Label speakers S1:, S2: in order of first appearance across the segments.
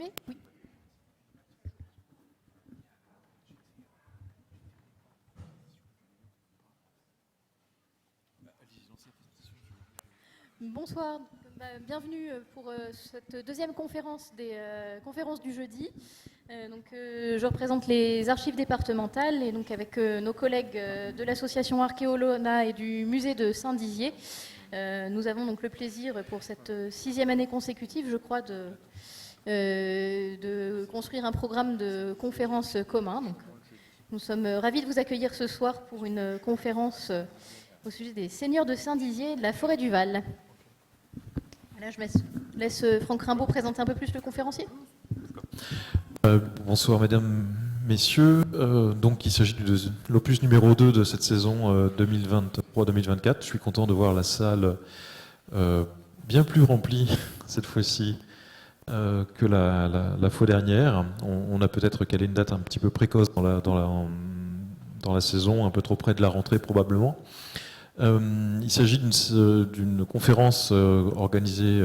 S1: m'allumez? Oui. Bonsoir, bienvenue pour cette deuxième conférence des conférences du jeudi. Je représente les archives départementales et donc avec nos collègues de l'association Archéolona et du musée de Saint-Dizier. Nous avons donc le plaisir pour cette 6e année consécutive, je crois, de construire un programme de conférences commun. Donc, nous sommes ravis de vous accueillir ce soir pour une conférence au sujet des seigneurs de Saint-Dizier et de la forêt du Val. Là, je laisse Franck Rimbaud présenter un peu plus le conférencier.
S2: Bonsoir mesdames, messieurs. Donc il s'agit de l'opus numéro 2 de cette saison 2023-2024. Je suis content de voir la salle bien plus remplie cette fois-ci que la fois dernière. On a peut-être calé une date un petit peu précoce dans la saison, un peu trop près de la rentrée probablement. Il s'agit d'une conférence organisée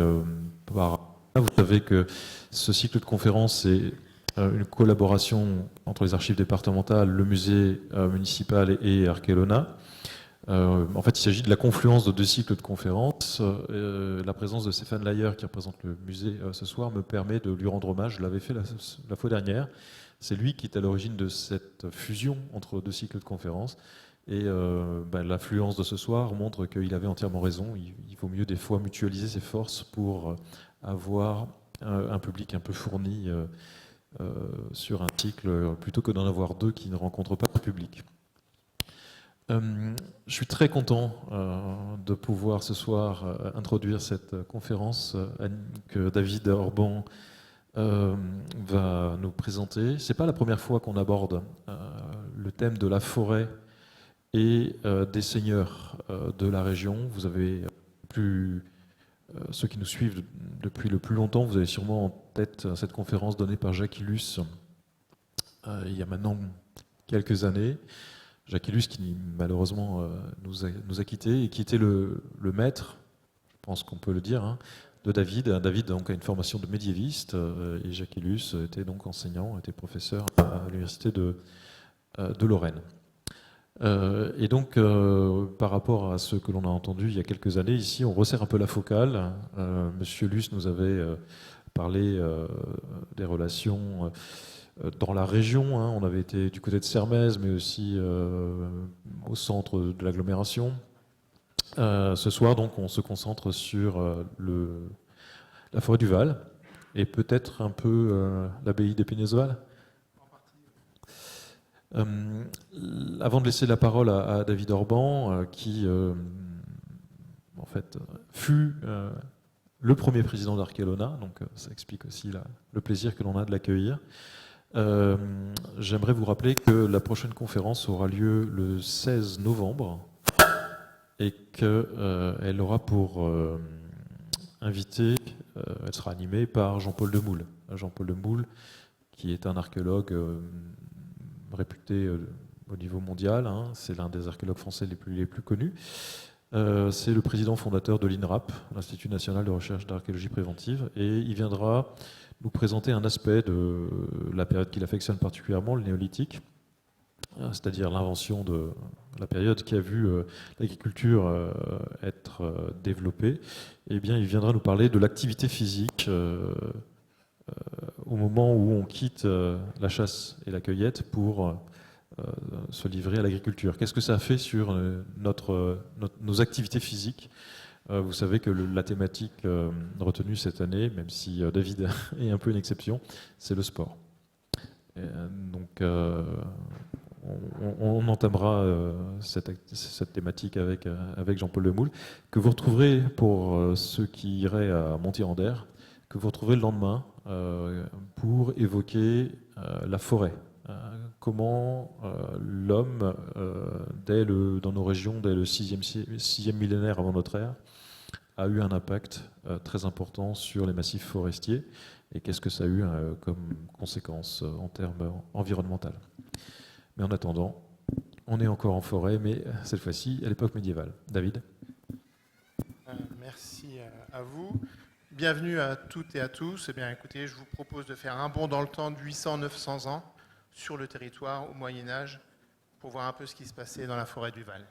S2: par... Vous savez que ce cycle de conférences est une collaboration entre les archives départementales, le musée municipal et Archéolona. En fait, il s'agit de la confluence de deux cycles de conférences. La présence de Stéphane Layer, qui représente le musée ce soir, me permet de lui rendre hommage. Je l'avais fait la fois dernière. C'est lui qui est à l'origine de cette fusion entre deux cycles de conférences. Et l'affluence de ce soir montre qu'il avait entièrement raison. Il vaut mieux des fois mutualiser ses forces pour avoir un public un peu fourni sur un cycle, plutôt que d'en avoir deux qui ne rencontrent pas le public. Je suis très content de pouvoir ce soir introduire cette conférence que David Orban va nous présenter. Ce n'est pas la première fois qu'on aborde le thème de la forêt et des seigneurs de la région. Vous avez ceux qui nous suivent depuis le plus longtemps, vous avez sûrement en tête cette conférence donnée par Jacques Illus il y a maintenant quelques années. Jacques Illus qui malheureusement nous a quittés et qui était le maître, je pense qu'on peut le dire, hein, de David. David donc, a une formation de médiéviste et Jacques Illus était donc enseignant, était professeur à l'université de Lorraine. Et donc, par rapport à ce que l'on a entendu il y a quelques années, ici, on resserre un peu la focale. Monsieur Luce nous avait parlé des relations dans la région. On avait été du côté de Sermaize, mais aussi au centre de l'agglomération. Ce soir, donc, on se concentre sur la forêt du Val et peut-être un peu l'abbaye d'Épinay-Val. Avant de laisser la parole à David Orban, qui en fait fut le premier président d'Archéolona, donc ça explique aussi le plaisir que l'on a de l'accueillir. J'aimerais vous rappeler que la prochaine conférence aura lieu le 16 novembre et qu'elle aura pour invité, elle sera animée par Jean-Paul Demoule. Jean-Paul Demoule, qui est un archéologue réputé au niveau mondial, hein, c'est l'un des archéologues français les plus connus. C'est le président fondateur de l'INRAP, l'Institut national de recherche d'archéologie préventive, et il viendra nous présenter un aspect de la période qu'il affectionne particulièrement, le néolithique, c'est-à-dire l'invention de la période qui a vu l'agriculture être développée. Eh bien, il viendra nous parler de l'activité physique au moment où on quitte la chasse et la cueillette pour se livrer à l'agriculture. Qu'est-ce que ça a fait sur nos activités physiques ? Vous savez que la thématique retenue cette année, même si David est un peu une exception, c'est le sport. Donc on entamera cette thématique avec Jean-Paul Demoule, que vous retrouverez pour ceux qui iraient à Montier-en-Der, que vous retrouverez le lendemain pour évoquer la forêt. Comment l'homme, dans nos régions, dès le 6e millénaire avant notre ère, a eu un impact très important sur les massifs forestiers et qu'est-ce que ça a eu comme conséquence en termes environnementaux. Mais en attendant, on est encore en forêt, mais cette fois-ci à l'époque médiévale. David ?
S3: Merci à vous. Bienvenue à toutes et à tous. Eh bien, écoutez, je vous propose de faire un bond dans le temps de 800-900 ans sur le territoire au Moyen-Âge pour voir un peu ce qui se passait dans la forêt du Val.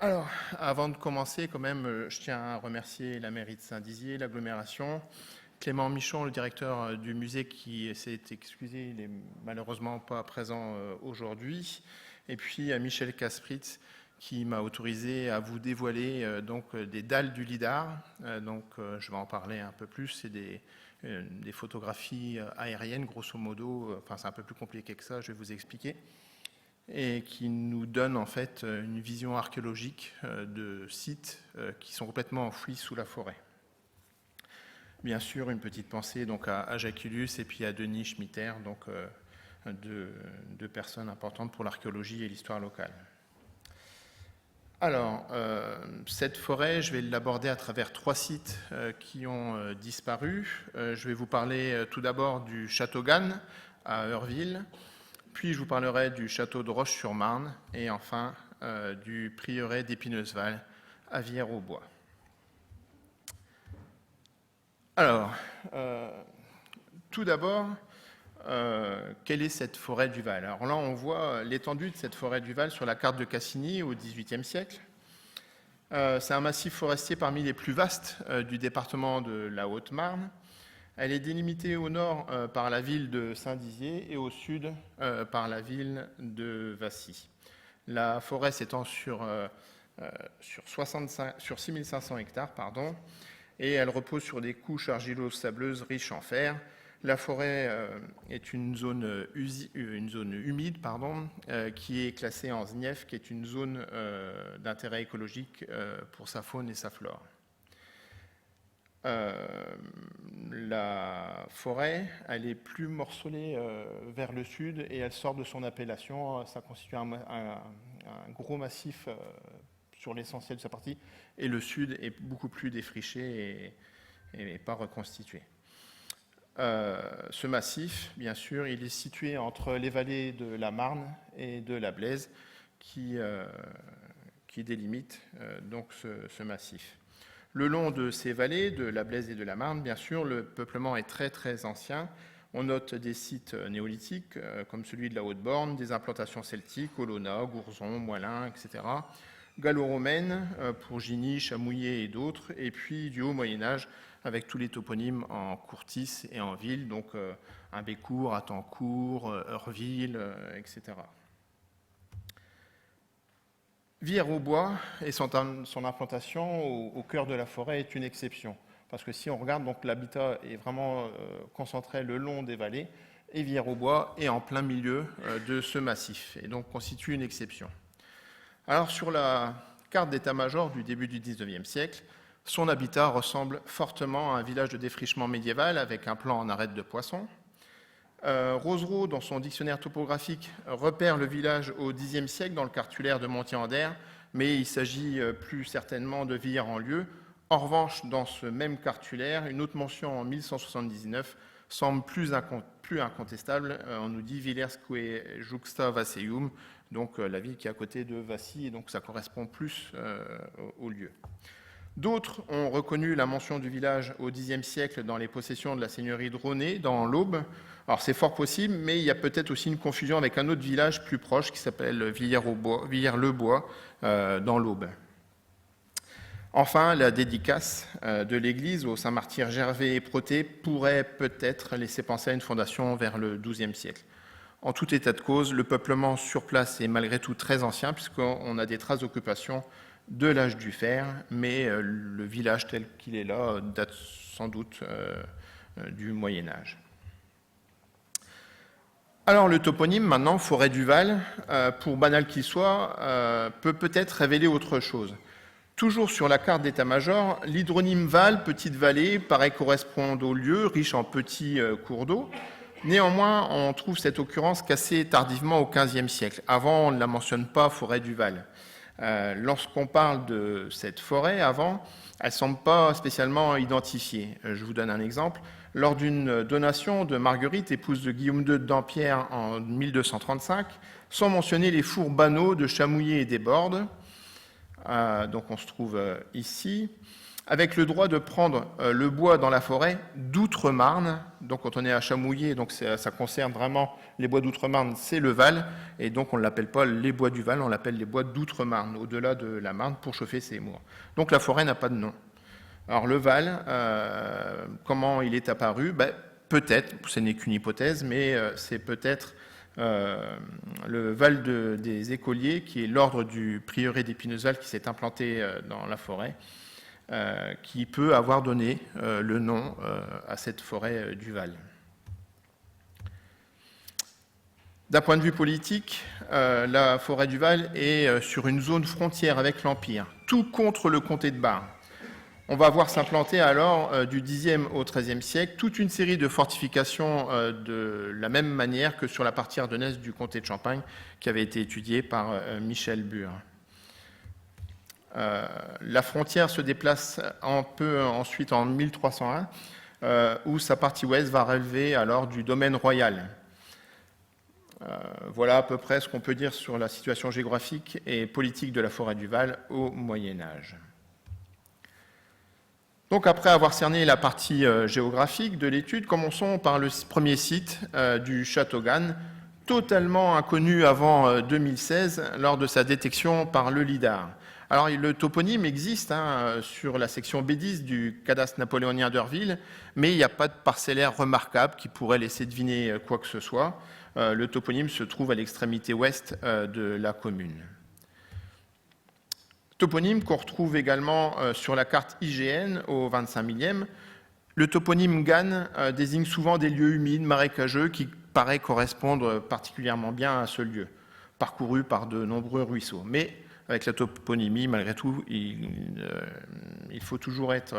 S3: Alors, avant de commencer, quand même, je tiens à remercier la mairie de Saint-Dizier, l'agglomération, Clément Michon, le directeur du musée, qui s'est excusé, il n'est malheureusement pas présent aujourd'hui, et puis à Michel Caspritz, qui m'a autorisé à vous dévoiler donc des dalles du lidar. Je vais en parler un peu plus. C'est des photographies aériennes, grosso modo. Enfin, c'est un peu plus compliqué que ça, je vais vous expliquer. Et qui nous donnent en fait une vision archéologique de sites qui sont complètement enfouis sous la forêt. Bien sûr, une petite pensée donc à Jacquilus et puis à Denis Schmitter, donc deux personnes importantes pour l'archéologie et l'histoire locale. Alors, cette forêt, je vais l'aborder à travers 3 sites qui ont disparu. Je vais vous parler tout d'abord du château Gannes à Heurville, puis je vous parlerai du château de Roche-sur-Marne et enfin du prieuré d'Épineuseval à Villers-aux-Bois. Alors, tout d'abord, quelle est cette forêt du Val? Alors là, on voit l'étendue de cette forêt du Val sur la carte de Cassini au XVIIIe siècle. C'est un massif forestier parmi les plus vastes du département de la Haute-Marne. Elle est délimitée au nord par la ville de Saint-Dizier et au sud par la ville de Vassy. La forêt s'étend sur 6500 hectares, et elle repose sur des couches argilo-sableuses riches en fer. La forêt est une zone humide qui est classée en ZNIEF, qui est une zone d'intérêt écologique pour sa faune et sa flore. La forêt, elle est plus morcelée vers le sud et elle sort de son appellation. Ça constitue un gros massif sur l'essentiel de sa partie, et le sud est beaucoup plus défriché et pas reconstitué. Ce massif, bien sûr, il est situé entre les vallées de la Marne et de la Blaise qui délimitent donc ce massif. Le long de ces vallées, de la Blaise et de la Marne, bien sûr, le peuplement est très très ancien. On note des sites néolithiques comme celui de la Haute-Borne, des implantations celtiques, Olona, Gourzon, Moilin, etc. Gallo-romaines pour Gigny, Chamouillet et d'autres, et puis du haut Moyen-Âge avec tous les toponymes en courtis et en ville, donc Imbécourt, Attencourt, Heurville, etc. Villers-aux-Bois et son implantation au cœur de la forêt est une exception. Parce que si on regarde, donc l'habitat est vraiment concentré le long des vallées, et Villers-aux-Bois est en plein milieu de ce massif, et donc constitue une exception. Alors sur la carte d'état-major du début du XIXe siècle, son habitat ressemble fortement à un village de défrichement médiéval avec un plan en arête de poisson. Rosereau, dans son dictionnaire topographique, repère le village au Xe siècle dans le cartulaire de Montier-en-Der, mais il s'agit plus certainement de Villers-en-Lieu. En revanche, dans ce même cartulaire, une autre mention en 1179 semble plus incontestable. On nous dit Villers-que juxta Vasseium, donc la ville qui est à côté de Vassy, et donc ça correspond plus au lieu. D'autres ont reconnu la mention du village au Xe siècle dans les possessions de la seigneurie de Ronay, dans l'Aube. Alors c'est fort possible, mais il y a peut-être aussi une confusion avec un autre village plus proche qui s'appelle Villers-le-Bois, dans l'Aube. Enfin, la dédicace de l'église au Saint-Martyr Gervais et Proté pourrait peut-être laisser penser à une fondation vers le XIIe siècle. En tout état de cause, le peuplement sur place est malgré tout très ancien, puisqu'on a des traces d'occupation de l'âge du fer, mais le village tel qu'il est là date sans doute du Moyen-Âge. Alors le toponyme, maintenant, Forêt du Val, pour banal qu'il soit, peut peut-être révéler autre chose. Toujours sur la carte d'état-major, l'hydronyme Val, petite vallée, paraît correspondre au lieu, riche en petits cours d'eau. Néanmoins, on trouve cette occurrence qu'assez tardivement au XVe siècle. Avant, on ne la mentionne pas, Forêt du Val. Lorsqu'on parle de cette forêt, avant, elle ne semble pas spécialement identifiée. Je vous donne un exemple. Lors d'une donation de Marguerite, épouse de Guillaume II de Dampierre en 1235, sont mentionnés les fours banaux de Chamouillet et des Bordes. Donc on se trouve ici, avec le droit de prendre le bois dans la forêt d'Outre-Marne. Donc quand on est à Chamouillé, donc ça concerne vraiment les bois d'Outre-Marne, c'est le Val, et donc on ne l'appelle pas les bois du Val, on l'appelle les bois d'Outre-Marne, au-delà de la Marne, pour chauffer ses mours. Donc la forêt n'a pas de nom. Alors le Val, comment il est apparu? Peut-être, ce n'est qu'une hypothèse, mais c'est peut-être le Val des Écoliers, qui est l'ordre du prieuré d'Épineuxal qui s'est implanté dans la forêt, qui peut avoir donné le nom à cette forêt du Val. D'un point de vue politique, la forêt du Val est sur une zone frontière avec l'Empire, tout contre le comté de Bar. On va voir s'implanter alors du Xe au XIIIe siècle toute une série de fortifications de la même manière que sur la partie ardennaise du comté de Champagne qui avait été étudiée par Michel Bure. La frontière se déplace un peu ensuite en 1301 où sa partie ouest va relever alors du domaine royal. Voilà à peu près ce qu'on peut dire sur la situation géographique et politique de la forêt du Val au Moyen-Âge. Donc après avoir cerné la partie géographique de l'étude, commençons par le premier site du château Gannes, totalement inconnu avant 2016 lors de sa détection par le LIDAR. Alors le toponyme existe sur la section B10 du cadastre napoléonien d'Urville, mais il n'y a pas de parcellaire remarquable qui pourrait laisser deviner quoi que ce soit. Le toponyme se trouve à l'extrémité ouest de la commune. Toponyme qu'on retrouve également sur la carte IGN au 25 millième. Le toponyme Gannes désigne souvent des lieux humides, marécageux, qui paraît correspondre particulièrement bien à ce lieu, parcouru par de nombreux ruisseaux. Mais avec la toponymie, malgré tout, il faut toujours être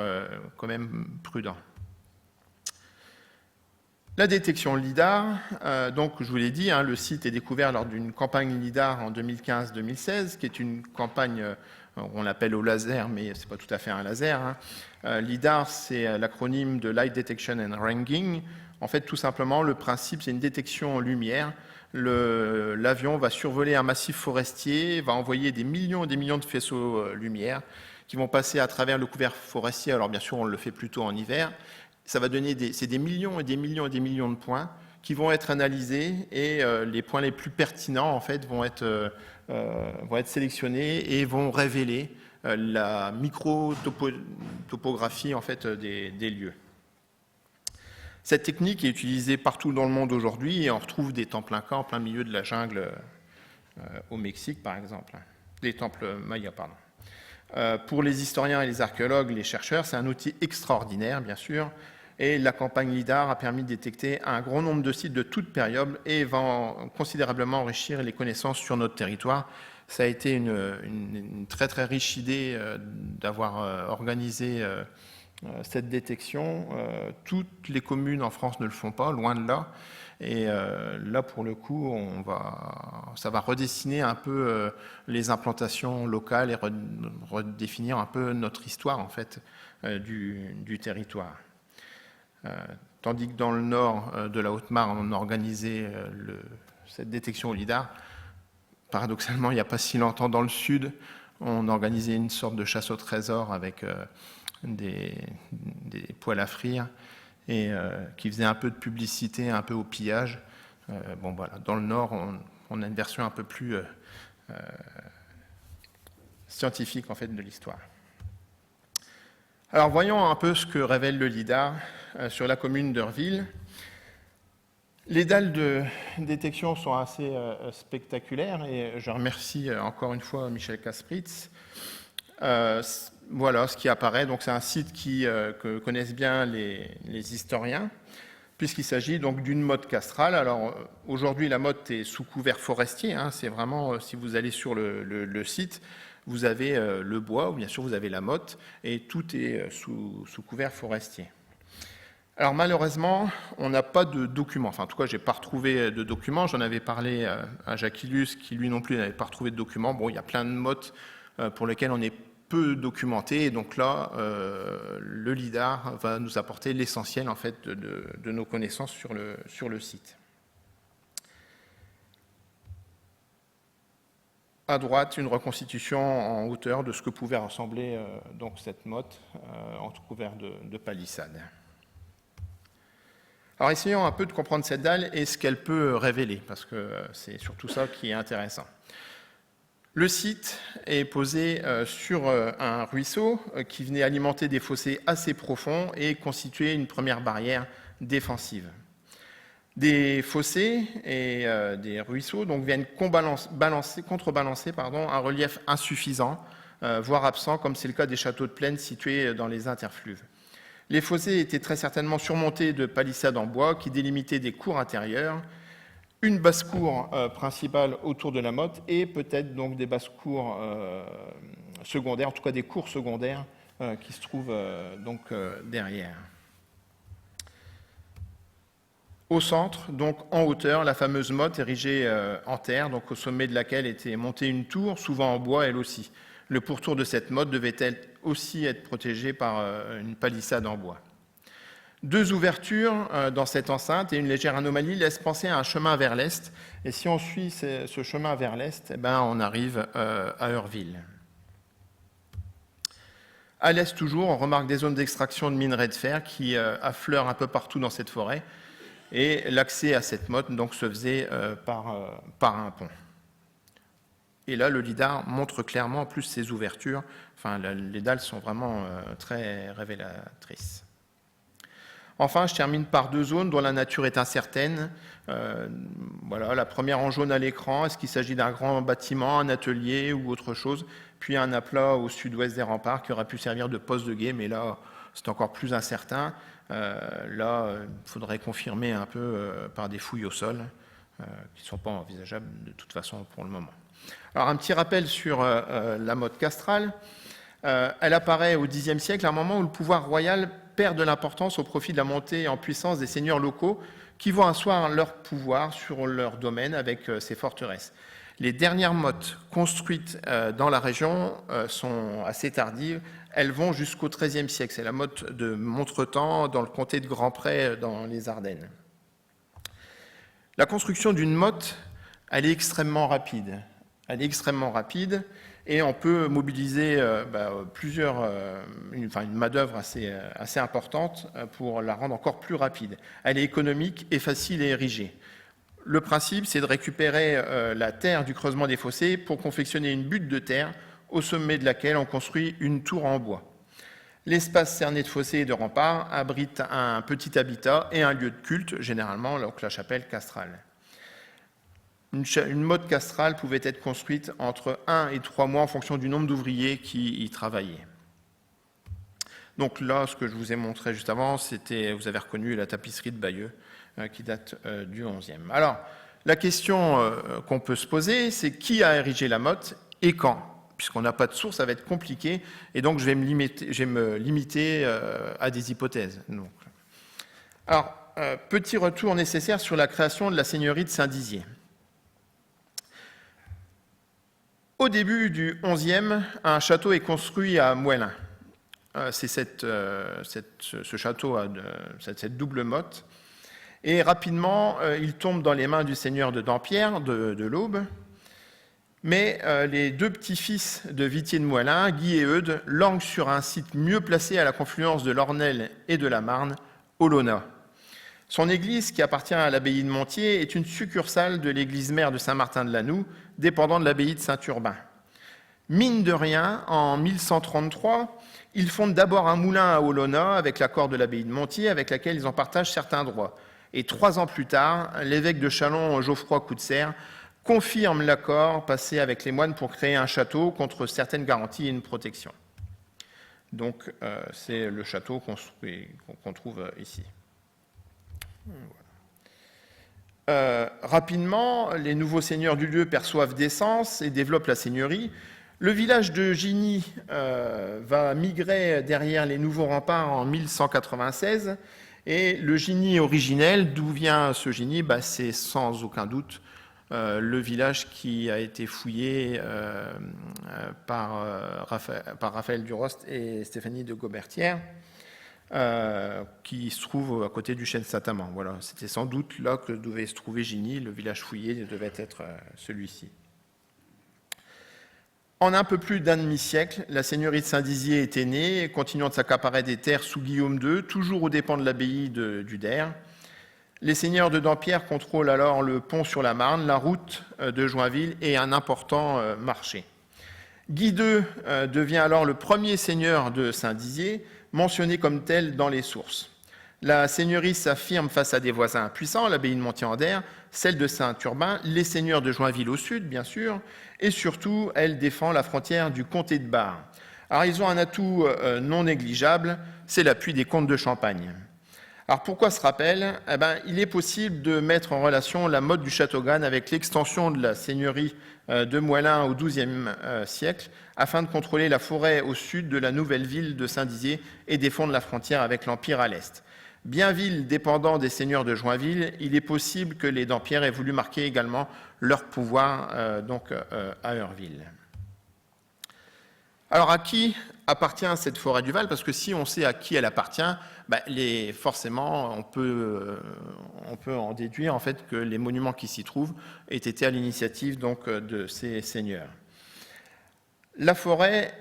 S3: quand même prudent. La détection LIDAR, donc je vous l'ai dit, le site est découvert lors d'une campagne LIDAR en 2015-2016, qui est une campagne, on l'appelle au laser, mais ce n'est pas tout à fait un laser. LIDAR, c'est l'acronyme de Light Detection and Ranging. En fait, tout simplement, le principe, c'est une détection en lumière. L'avion va survoler un massif forestier, va envoyer des millions et des millions de faisceaux lumière qui vont passer à travers le couvert forestier. Alors bien sûr, on le fait plutôt en hiver. Ça va donner des millions et des millions et des millions de points qui vont être analysés et les points les plus pertinents en fait vont être sélectionnés et vont révéler la micro-topographie en fait des lieux. Cette technique est utilisée partout dans le monde aujourd'hui et on retrouve des temples incas en plein milieu de la jungle au Mexique par exemple, des temples mayas pardon. Pour les historiens et les archéologues, les chercheurs, c'est un outil extraordinaire bien sûr. Et la campagne LIDAR a permis de détecter un grand nombre de sites de toute période et va considérablement enrichir les connaissances sur notre territoire. Ça a été une très très riche idée d'avoir organisé cette détection. Toutes les communes en France ne le font pas, loin de là. Et là, pour le coup, ça va redessiner un peu les implantations locales et redéfinir un peu notre histoire en fait du territoire. Tandis que dans le nord de la Haute-Marne, on a organisé cette détection au LIDAR. Paradoxalement, il n'y a pas si longtemps dans le sud, on a organisé une sorte de chasse au trésor avec des poêles à frire et qui faisait un peu de publicité, un peu au pillage. Bon, voilà. Dans le nord, on a une version un peu plus scientifique en fait, de l'histoire. Alors voyons un peu ce que révèle le LIDAR sur la commune d'Urville. Les dalles de détection sont assez spectaculaires et je remercie encore une fois Michel Kaspritz. Voilà ce qui apparaît. Donc c'est un site que connaissent bien les historiens, puisqu'il s'agit donc d'une motte castrale. Alors aujourd'hui la motte est sous couvert forestier. C'est vraiment, si vous allez sur le site, vous avez le bois, ou bien sûr vous avez la motte, et tout est sous couvert forestier. Alors malheureusement, on n'a pas de documents. Enfin, en tout cas, je n'ai pas retrouvé de documents. J'en avais parlé à Jacques Illus, qui lui non plus n'avait pas retrouvé de documents. Bon, il y a plein de mottes pour lesquelles on est peu documenté. Et donc là, le LIDAR va nous apporter l'essentiel en fait, de nos connaissances sur le site. à droite, une reconstitution en hauteur de ce que pouvait ressembler donc cette motte recouverte de palissades. Alors essayons un peu de comprendre cette dalle et ce qu'elle peut révéler, parce que c'est surtout ça qui est intéressant. Le site est posé sur un ruisseau qui venait alimenter des fossés assez profonds et constituer une première barrière défensive. Des fossés et des ruisseaux donc, viennent contrebalancer un relief insuffisant, voire absent, comme c'est le cas des châteaux de plaine situés dans les interfluves. Les fossés étaient très certainement surmontés de palissades en bois qui délimitaient des cours intérieures, une basse-cour principale autour de la motte et peut-être donc des basses-cours secondaires, en tout cas des cours secondaires qui se trouvent donc derrière. Au centre, donc en hauteur, la fameuse motte érigée en terre, donc au sommet de laquelle était montée une tour, souvent en bois elle aussi. Le pourtour de cette motte devait aussi être protégé par une palissade en bois. Deux ouvertures dans cette enceinte et une légère anomalie laissent penser à un chemin vers l'est. Et si on suit ce chemin vers l'est, eh ben, on arrive à Heurville. À l'est toujours, on remarque des zones d'extraction de minerais de fer qui affleurent un peu partout dans cette forêt. Et l'accès à cette motte donc, se faisait par un pont. Et là, le lidar montre clairement plus ces ouvertures. Enfin, les dalles sont vraiment très révélatrices. Enfin, je termine par deux zones dont la nature est incertaine. Voilà, la première en jaune à l'écran, est-ce qu'il s'agit d'un grand bâtiment, un atelier ou autre chose? Puis un aplat au sud-ouest des remparts qui aurait pu servir de poste de guet, mais là, c'est encore plus incertain. Là, il faudrait confirmer un peu par des fouilles au sol, qui ne sont pas envisageables de toute façon pour le moment. Alors, un petit rappel sur la motte castrale. Elle apparaît au Xe siècle, à un moment où le pouvoir royal perd de l'importance au profit de la montée en puissance des seigneurs locaux qui vont asseoir leur pouvoir sur leur domaine avec ces forteresses. Les dernières mottes construites dans la région sont assez tardives. Elles vont jusqu'au XIIIe siècle. C'est la motte de Montretemps dans le comté de Grand-Pré dans les Ardennes. La construction d'une motte, elle est extrêmement rapide. Elle est extrêmement rapide et on peut mobiliser une main-d'œuvre assez importante pour la rendre encore plus rapide. Elle est économique et facile à ériger. Le principe, c'est de récupérer la terre du creusement des fossés pour confectionner une butte de terre au sommet de laquelle on construit une tour en bois. L'espace cerné de fossés et de remparts abrite un petit habitat et un lieu de culte, généralement donc la chapelle castrale. Une motte castrale pouvait être construite entre 1 et 3 mois en fonction du nombre d'ouvriers qui y travaillaient. Donc là, ce que je vous ai montré juste avant, c'était, vous avez reconnu la tapisserie de Bayeux qui date du XIe. Alors, la question qu'on peut se poser, c'est qui a érigé la motte et quand? Puisqu'on n'a pas de source, ça va être compliqué, et donc je vais me limiter à des hypothèses. Donc. Alors, petit retour nécessaire sur la création de la seigneurie de Saint-Dizier. Au début du XIe, un château est construit à Moëlin. C'est ce château a cette double motte. Et rapidement, il tombe dans les mains du seigneur de Dampierre, de l'Aube. Mais les deux petits-fils de Vitier de Moëlin, Guy et Eudes, languent sur un site mieux placé à la confluence de l'Ornelle et de la Marne, Olona. Son église, qui appartient à l'abbaye de Montier, est une succursale de l'église mère de Saint-Martin-de-Lanoux, dépendant de l'abbaye de Saint-Urbain. Mine de rien, en 1133, ils fondent d'abord un moulin à Olona avec l'accord de l'abbaye de Montier, avec laquelle ils en partagent certains droits. Et 3 ans plus tard, l'évêque de Châlons, Geoffroy Coutser, confirme l'accord passé avec les moines pour créer un château contre certaines garanties et une protection. Donc, c'est le château qu'on trouve ici. Rapidement, les nouveaux seigneurs du lieu perçoivent d'essence et développent la seigneurie. Le village de Gigny va migrer derrière les nouveaux remparts en 1196. Et le Gigny originel, d'où vient ce Gigny? C'est sans aucun doute le village qui a été fouillé par Raphaël Durost et Stéphanie de Gaubertière, qui se trouve à côté du chêne Saint-Amand. Voilà, c'était sans doute là que devait se trouver Gigny, le village fouillé devait être celui-ci. En un peu plus d'un demi-siècle, la seigneurie de Saint-Dizier était née, continuant de s'accaparer des terres sous Guillaume II, toujours aux dépens de l'abbaye d'Uder. Les seigneurs de Dampierre contrôlent alors le pont sur la Marne, la route de Joinville et un important marché. Guy II devient alors le premier seigneur de Saint-Dizier, mentionné comme tel dans les sources. La seigneurie s'affirme face à des voisins puissants, l'abbaye de Montier-en-Der, celle de Saint-Urbain, les seigneurs de Joinville au sud, bien sûr, et surtout, elle défend la frontière du comté de Bar. Alors, ils ont un atout non négligeable, c'est l'appui des comtes de Champagne. Alors, pourquoi ce rappel ? Il est possible de mettre en relation la mode du Châteauganne avec l'extension de la seigneurie de Moëlin au XIIe siècle, afin de contrôler la forêt au sud de la nouvelle ville de Saint-Dizier et défendre la frontière avec l'Empire à l'est. Bien ville dépendant des seigneurs de Joinville, il est possible que les Dampierre aient voulu marquer également leur pouvoir à Eurville. Alors à qui appartient cette forêt du Val ? Parce que si on sait à qui elle appartient, forcément on peut en déduire en fait que les monuments qui s'y trouvent aient été à l'initiative de ces seigneurs. La forêt,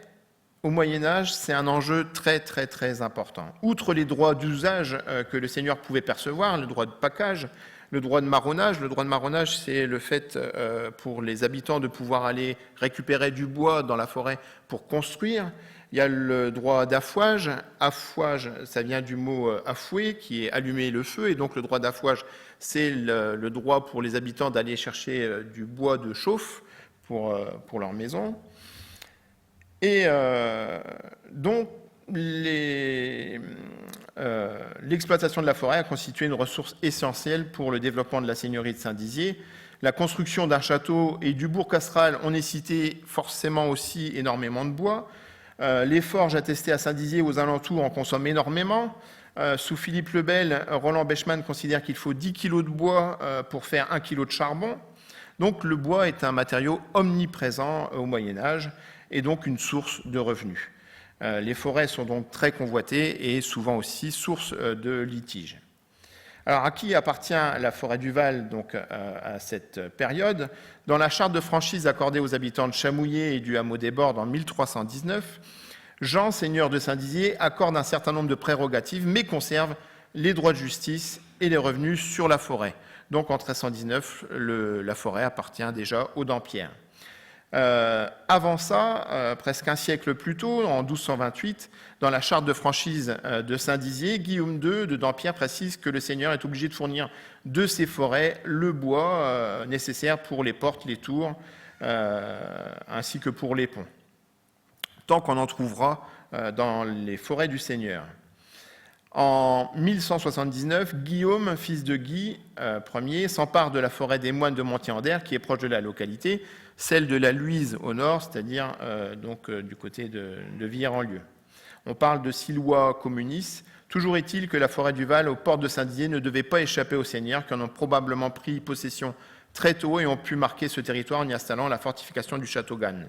S3: au Moyen-Âge, c'est un enjeu très très très important. Outre les droits d'usage que le seigneur pouvait percevoir, le droit de pacage, le droit de marronnage. Le droit de marronnage, c'est le fait pour les habitants de pouvoir aller récupérer du bois dans la forêt pour construire. Il y a le droit d'affouage. Affouage, ça vient du mot affouer, qui est allumer le feu. Et donc le droit d'affouage, c'est le droit pour les habitants d'aller chercher du bois de chauffe pour leur maison. Et donc, l'exploitation de la forêt a constitué une ressource essentielle pour le développement de la seigneurie de Saint-Dizier. La construction d'un château et du bourg castral, on nécessitait forcément aussi énormément de bois. Les forges attestées à Saint-Dizier aux alentours en consomment énormément. Sous Philippe le Bel, Roland Bechmann considère qu'il faut 10 kg de bois pour faire 1 kg de charbon. Donc le bois est un matériau omniprésent au Moyen-Âge et donc une source de revenus. Les forêts sont donc très convoitées et souvent aussi source de litiges. Alors à qui appartient la forêt du Val à cette période ? Dans la charte de franchise accordée aux habitants de Chamouillet et du hameau des Bordes en 1319, Jean, seigneur de Saint-Dizier, accorde un certain nombre de prérogatives mais conserve les droits de justice et les revenus sur la forêt. Donc en 1319, la forêt appartient déjà aux Dampierre. Avant ça, presque un siècle plus tôt, en 1228, dans la charte de franchise de Saint-Dizier, Guillaume II de Dampierre précise que le seigneur est obligé de fournir de ses forêts le bois nécessaire pour les portes, les tours, ainsi que pour les ponts, tant qu'on en trouvera dans les forêts du seigneur. En 1179, Guillaume, fils de Guy Ier, s'empare de la forêt des moines de Montier-en-Der, qui est proche de la localité, celle de la Luise au nord, c'est-à-dire du côté de Villers-en-Lieu. On parle de Sillois communis. Toujours est-il que la forêt du Val, aux portes de Saint-Dizier, ne devait pas échapper aux seigneurs, qui en ont probablement pris possession très tôt et ont pu marquer ce territoire en y installant la fortification du Châteauganne.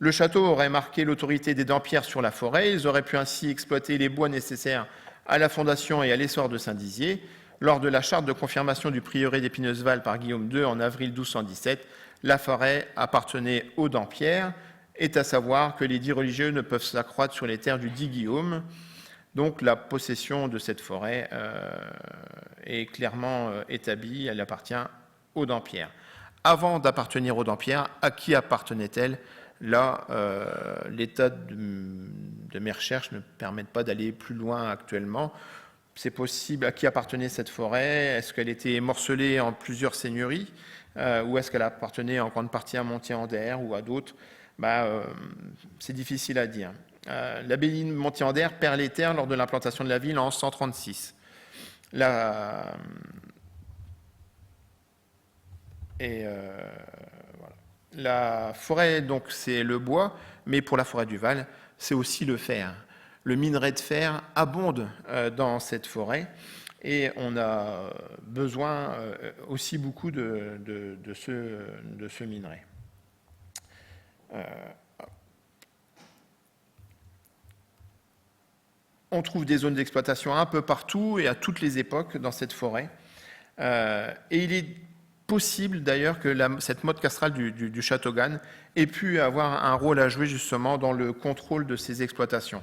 S3: Le château aurait marqué l'autorité des Dampierre sur la forêt. Ils auraient pu ainsi exploiter les bois nécessaires à la fondation et à l'essor de Saint-Dizier. Lors de la charte de confirmation du prieuré d'Épineuseval par Guillaume II en avril 1217, la forêt appartenait aux Dampierre. Est à savoir que les dits religieux ne peuvent s'accroître sur les terres du dit Guillaume. Donc la possession de cette forêt est clairement établie, elle appartient aux Dampierre. Avant d'appartenir aux Dampierre, à qui appartenait-elle ? Là, l'état de mes recherches ne permet pas d'aller plus loin actuellement. C'est possible. À qui appartenait cette forêt ? Est-ce qu'elle était morcelée en plusieurs seigneuries ou est-ce qu'elle appartenait en grande partie à Montier-en-Der ou à d'autres ? C'est difficile à dire. L'abbaye de Montier-en-Der perd les terres lors de l'implantation de la ville en 136. Voilà. La forêt, donc, c'est le bois, mais pour la forêt du Val, c'est aussi le fer. Le minerai de fer abonde dans cette forêt et on a besoin aussi beaucoup de ce minerai. On trouve des zones d'exploitation un peu partout et à toutes les époques dans cette forêt. Et il est possible d'ailleurs que cette motte castrale du Châteaugan ait pu avoir un rôle à jouer justement dans le contrôle de ces exploitations.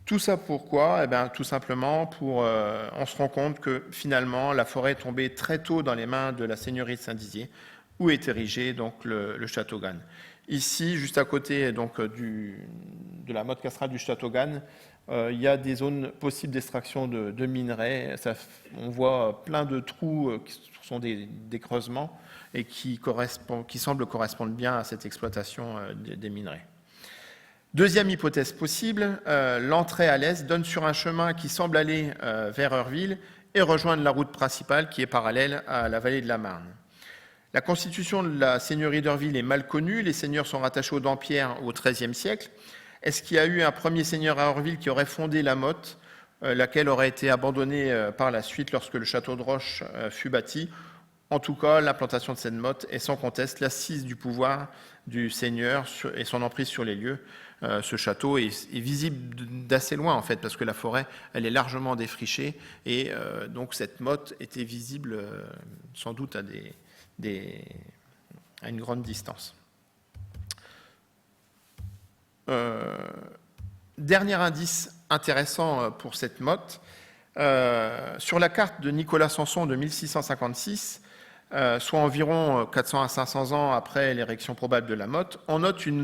S3: Tout ça pourquoi? Eh bien, tout simplement on se rend compte que finalement la forêt est tombée très tôt dans les mains de la seigneurie de Saint-Dizier, où est érigé donc le Châteaugan. Ici, juste à côté donc, de la motte castrale du Châteaugan, il y a des zones possibles d'extraction de minerais. On voit plein de trous qui sont des creusements et qui semblent correspondre bien à cette exploitation des minerais. Deuxième hypothèse possible, l'entrée à l'est donne sur un chemin qui semble aller vers Heurville et rejoindre la route principale qui est parallèle à la vallée de la Marne. La constitution de la seigneurie d'Heurville est mal connue. Les seigneurs sont rattachés aux Dampierre au XIIIe siècle. Est-ce qu'il y a eu un premier seigneur à Heurville qui aurait fondé la motte, laquelle aurait été abandonnée par la suite lorsque le château de Roche fut bâti? En tout cas, l'implantation de cette motte est sans conteste l'assise du pouvoir du seigneur et son emprise sur les lieux. Ce château est visible d'assez loin, en fait, parce que la forêt, elle est largement défrichée, et donc cette motte était visible sans doute à une grande distance. Dernier indice intéressant pour cette motte, sur la carte de Nicolas Sanson de 1656, soit environ 400 à 500 ans après l'érection probable de la motte, on note une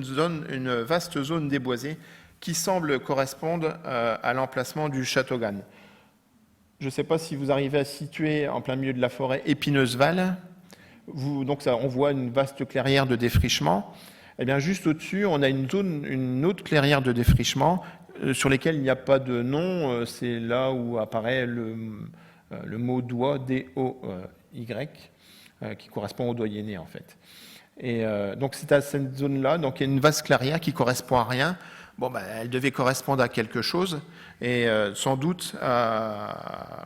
S3: vaste zone déboisée qui semble correspondre à l'emplacement du Châteaugan. Je ne sais pas si vous arrivez à situer en plein milieu de la forêt Épineuse-Val. Donc on voit une vaste clairière de défrichement. Eh bien, juste au-dessus, on a une autre clairière de défrichement sur lesquelles il n'y a pas de nom. C'est là où apparaît le mot doigt, D-O-Y, qui correspond au doyenné, en fait. Et donc, c'est à cette zone-là. Donc, il y a une vaste clairière qui ne correspond à rien. Bon, ben, elle devait correspondre à quelque chose, et sans doute à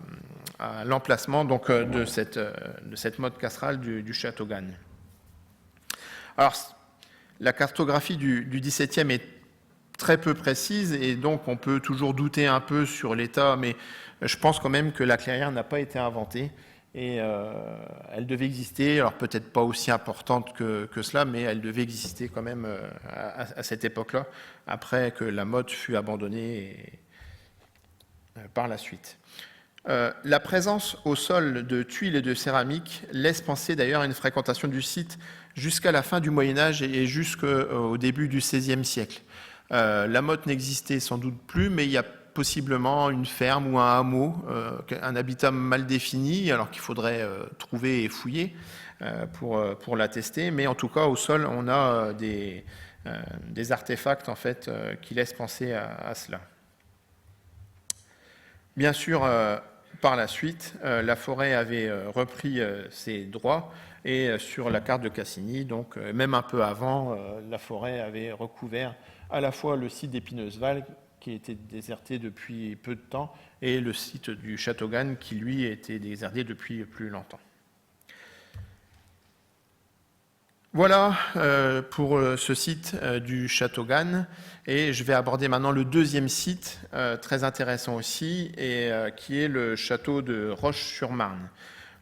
S3: l'emplacement donc, de cette motte castrale du Châteaugan. Alors, la cartographie du XVIIe est très peu précise, et donc on peut toujours douter un peu sur l'état, mais je pense quand même que la clairière n'a pas été inventée, et elle devait exister, alors peut-être pas aussi importante que cela, mais elle devait exister quand même à cette époque-là, après que la motte fut abandonnée par la suite. La présence au sol de tuiles et de céramique laisse penser d'ailleurs à une fréquentation du site jusqu'à la fin du Moyen-Âge et jusqu'au début du XVIe siècle. La motte n'existait sans doute plus, mais il y a possiblement une ferme ou un hameau, un habitat mal défini, alors qu'il faudrait trouver et fouiller pour l'attester. Mais en tout cas, au sol, on a des artefacts en fait, qui laissent penser à cela. Bien sûr, par la suite, la forêt avait repris ses droits, et sur la carte de Cassini, donc même un peu avant, la forêt avait recouvert à la fois le site d'Épineuse-Val, qui était déserté depuis peu de temps, et le site du Châteaugan, qui lui était déserté depuis plus longtemps. Voilà pour ce site du Châteaugan, et je vais aborder maintenant le deuxième site, très intéressant aussi, et qui est le château de Roche-sur-Marne.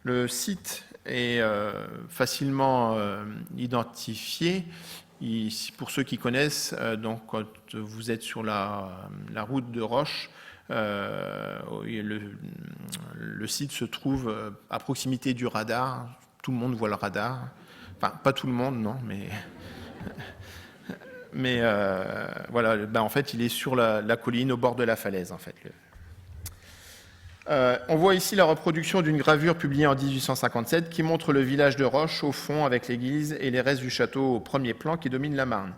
S3: Le site est facilement identifié. Pour ceux qui connaissent, donc quand vous êtes sur la route de Roche, le site se trouve à proximité du radar. Tout le monde voit le radar. Enfin, pas tout le monde, non, mais voilà. Ben, en fait, il est sur la colline, au bord de la falaise, en fait. On voit ici la reproduction d'une gravure publiée en 1857 qui montre le village de Roche au fond avec l'église et les restes du château au premier plan qui domine la Marne.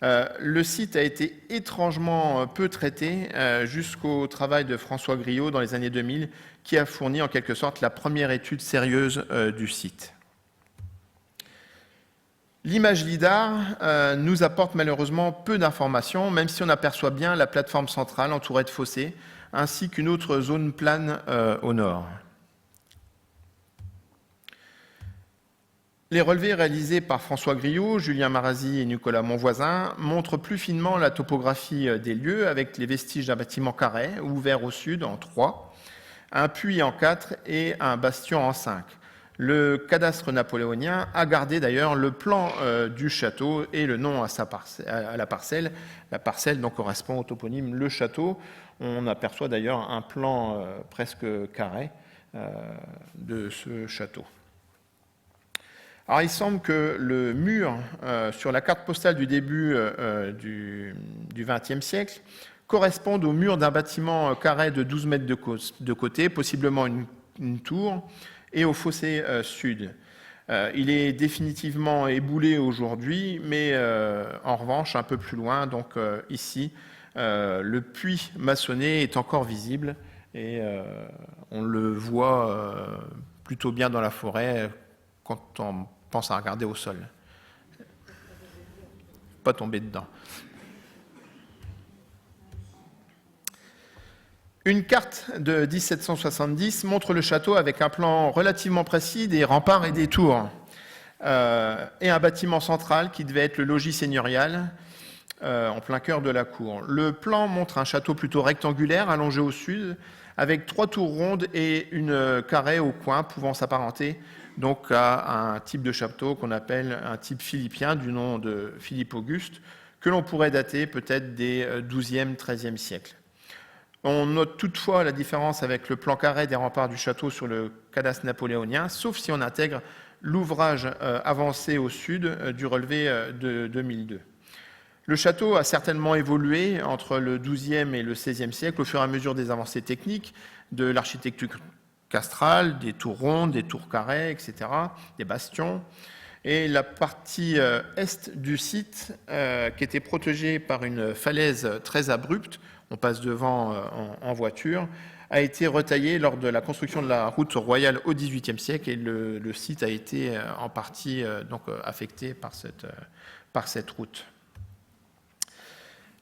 S3: Le site a été étrangement peu traité jusqu'au travail de François Griot dans les années 2000 qui a fourni en quelque sorte la première étude sérieuse du site. L'image LIDAR nous apporte malheureusement peu d'informations, même si on aperçoit bien la plateforme centrale entourée de fossés, ainsi qu'une autre zone plane au nord. Les relevés réalisés par François Griot, Julien Marazzi et Nicolas Monvoisin montrent plus finement la topographie des lieux avec les vestiges d'un bâtiment carré, ouvert au sud en 3, un puits en 4 et un bastion en 5. Le cadastre napoléonien a gardé d'ailleurs le plan du château et le nom à la parcelle. La parcelle donc correspond au toponyme Le Château. On aperçoit d'ailleurs un plan presque carré de ce château. Alors il semble que le mur sur la carte postale du début du XXe siècle corresponde au mur d'un bâtiment carré de 12 mètres de côté, possiblement une tour, et au fossé sud. Il est définitivement éboulé aujourd'hui, mais en revanche, un peu plus loin, donc ici, le puits maçonné est encore visible et on le voit plutôt bien dans la forêt quand on pense à regarder au sol. Pas tomber dedans. Une carte de 1770 montre le château avec un plan relativement précis des remparts et des tours, et un bâtiment central qui devait être le logis seigneurial en plein cœur de la cour. Le plan montre un château plutôt rectangulaire allongé au sud, avec 3 tours rondes et une carrée au coin pouvant s'apparenter donc à un type de château qu'on appelle un type philippien du nom de Philippe Auguste, que l'on pourrait dater peut-être des XIIe, XIIIe siècles. On note toutefois la différence avec le plan carré des remparts du château sur le cadastre napoléonien, sauf si on intègre l'ouvrage avancé au sud du relevé de 2002. Le château a certainement évolué entre le XIIe et le XVIe siècle au fur et à mesure des avancées techniques de l'architecture castrale, des tours rondes, des tours carrées, etc., des bastions. Et la partie est du site, qui était protégée par une falaise très abrupte, on passe devant en voiture, a été retaillée lors de la construction de la route royale au XVIIIe siècle et le site a été en partie donc, affecté par cette route.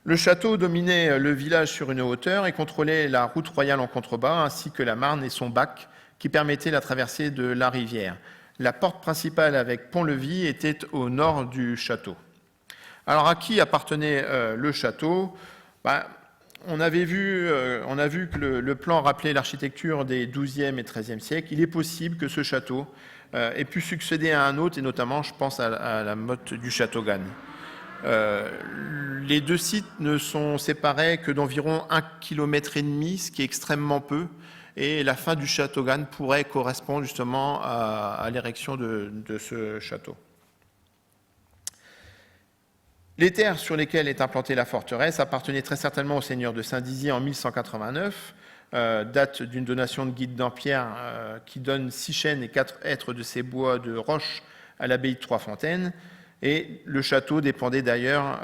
S3: Le château dominait le village sur une hauteur et contrôlait la route royale en contrebas, ainsi que la Marne et son bac qui permettaient la traversée de la rivière. La porte principale avec pont-levis était au nord du château. Alors à qui appartenait le château ? On a vu que le plan rappelait l'architecture des XIIe et XIIIe siècles. Il est possible que ce château ait pu succéder à un autre, et notamment, je pense à la motte du Châteaugan. Les deux sites ne sont séparés que d'environ 1,5 km, ce qui est extrêmement peu, et la fin du Châteaugan pourrait correspondre justement à l'érection de ce château. Les terres sur lesquelles est implantée la forteresse appartenaient très certainement au seigneur de Saint-Dizier en 1189, date d'une donation de Guy de Dampierre qui donne 6 chênes et 4 hêtres de ces bois de roche à l'abbaye de Trois-Fontaines. Et le château dépendait d'ailleurs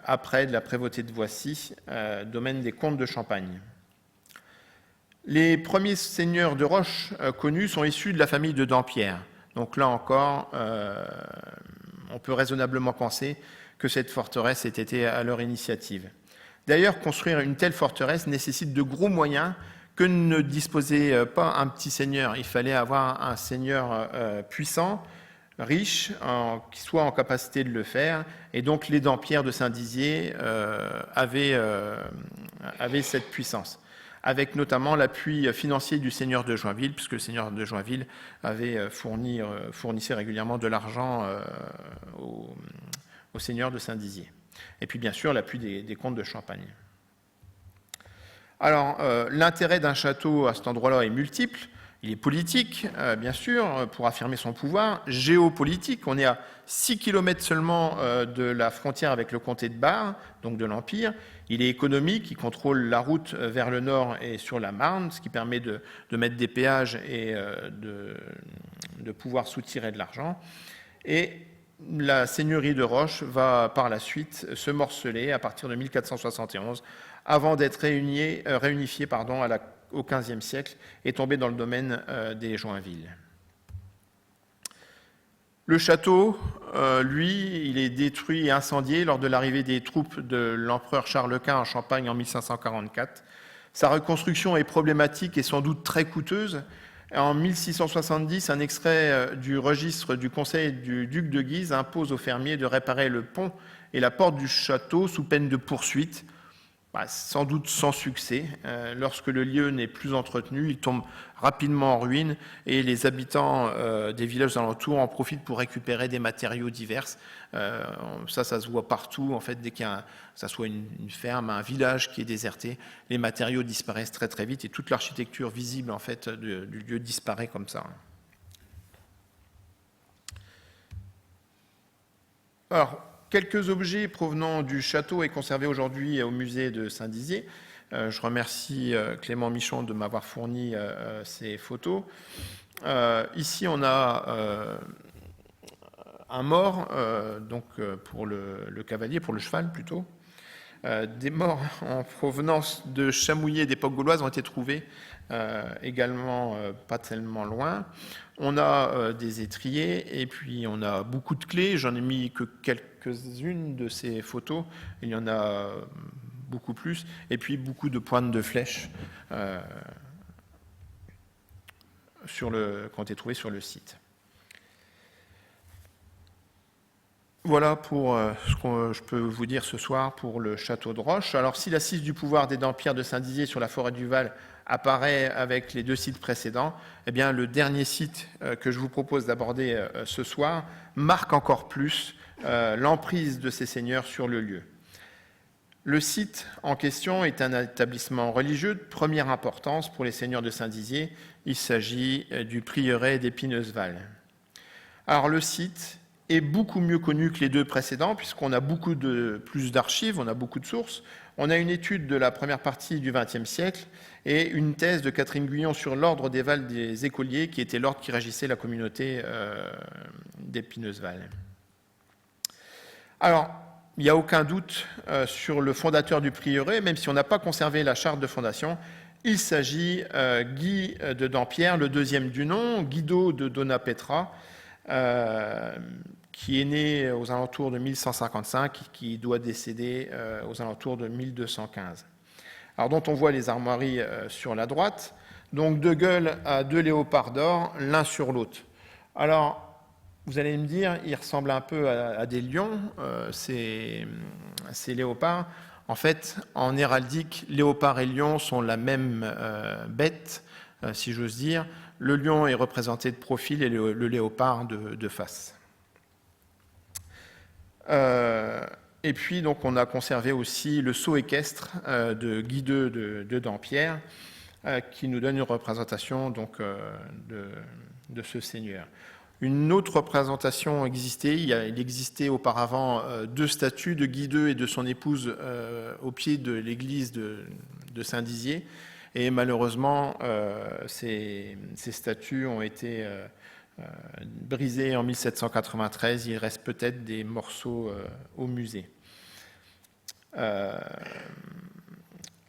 S3: après de la prévôté de Voissy, domaine des comtes de Champagne. Les premiers seigneurs de Roche connus sont issus de la famille de Dampierre. Donc là encore, on peut raisonnablement penser que cette forteresse ait été à leur initiative. D'ailleurs, construire une telle forteresse nécessite de gros moyens que ne disposait pas un petit seigneur. Il fallait avoir un seigneur puissant, riche, qui soit en capacité de le faire. Et donc les Dampierre de Saint-Dizier avaient cette puissance, avec notamment l'appui financier du seigneur de Joinville, puisque le seigneur de Joinville avait fournissait régulièrement de l'argent au seigneur de Saint-Dizier. Et puis bien sûr l'appui des comtes de Champagne. Alors l'intérêt d'un château à cet endroit-là est multiple. Il est politique, bien sûr, pour affirmer son pouvoir, géopolitique. On est à 6 km seulement de la frontière avec le comté de Bar, donc de l'Empire. Il est économique, il contrôle la route vers le nord et sur la Marne, ce qui permet de mettre des péages et de pouvoir soutirer de l'argent. Et la seigneurie de Roche va par la suite se morceler à partir de 1471, avant d'être réunifiée au XVe siècle et tomber dans le domaine des Joinville. Le château, lui, il est détruit et incendié lors de l'arrivée des troupes de l'empereur Charles Quint en Champagne en 1544. Sa reconstruction est problématique et sans doute très coûteuse. En 1670, un extrait du registre du conseil du duc de Guise impose aux fermiers de réparer le pont et la porte du château sous peine de poursuite. sans doute sans succès. Lorsque le lieu n'est plus entretenu, il tombe rapidement en ruine et les habitants des villages alentours en profitent pour récupérer des matériaux divers. Ça se voit partout. En fait, dès qu'il y a, que ce soit une ferme, un village qui est déserté, les matériaux disparaissent très très vite et toute l'architecture visible en fait, du lieu disparaît comme ça. Alors, quelques objets provenant du château est conservés aujourd'hui au musée de Saint-Dizier. Je remercie Clément Michon de m'avoir fourni ces photos. Ici, on a un mort, donc pour le cavalier, pour le cheval plutôt. Des morts en provenance de Chamouillé d'époque gauloise ont été trouvés également pas tellement loin. On a des étriers et puis on a beaucoup de clés. J'en ai mis que quelques-unes de ces photos. Il y en a beaucoup plus. Et puis beaucoup de pointes de flèches qui ont été trouvées sur le site. Voilà pour ce que je peux vous dire ce soir pour le château de Roche. Alors, si l'assise du pouvoir des Dampierre de Saint-Dizier sur la forêt du Val apparaît avec les 2 sites précédents, eh bien, le dernier site que je vous propose d'aborder ce soir marque encore plus l'emprise de ces seigneurs sur le lieu. Le site en question est un établissement religieux de première importance pour les seigneurs de Saint-Dizier. Il s'agit du prieuré d'Épineuseval. Alors, le site est beaucoup mieux connu que les 2 précédents, puisqu'on a plus d'archives, on a beaucoup de sources. On a une étude de la première partie du XXe siècle et une thèse de Catherine Guyon sur l'ordre des Vals des écoliers, qui était l'ordre qui régissait la communauté d'Épineuseval. Alors, il n'y a aucun doute sur le fondateur du prieuré, même si on n'a pas conservé la charte de fondation. Il s'agit Guy de Dampierre, le 2e du nom, Guido de Dona-Petra, qui est né aux alentours de 1155 et qui doit décéder aux alentours de 1215. Alors, dont on voit les armoiries sur la droite. Donc, 2 gueules à 2 léopards d'or, l'un sur l'autre. Alors, vous allez me dire, ils ressemblent un peu à des lions, ces léopards. En fait, en héraldique, léopard et lion sont la même bête, si j'ose dire. Le lion est représenté de profil et le léopard de face. Et puis, donc, on a conservé aussi le sceau équestre de Guy II de Dampierre, qui nous donne une représentation donc, de ce seigneur. Une autre représentation existait. Il existait auparavant 2 statues de Guy II et de son épouse au pied de l'église de Saint-Dizier. Et malheureusement, ces statues ont été brisées en 1793. Il reste peut-être des morceaux au musée.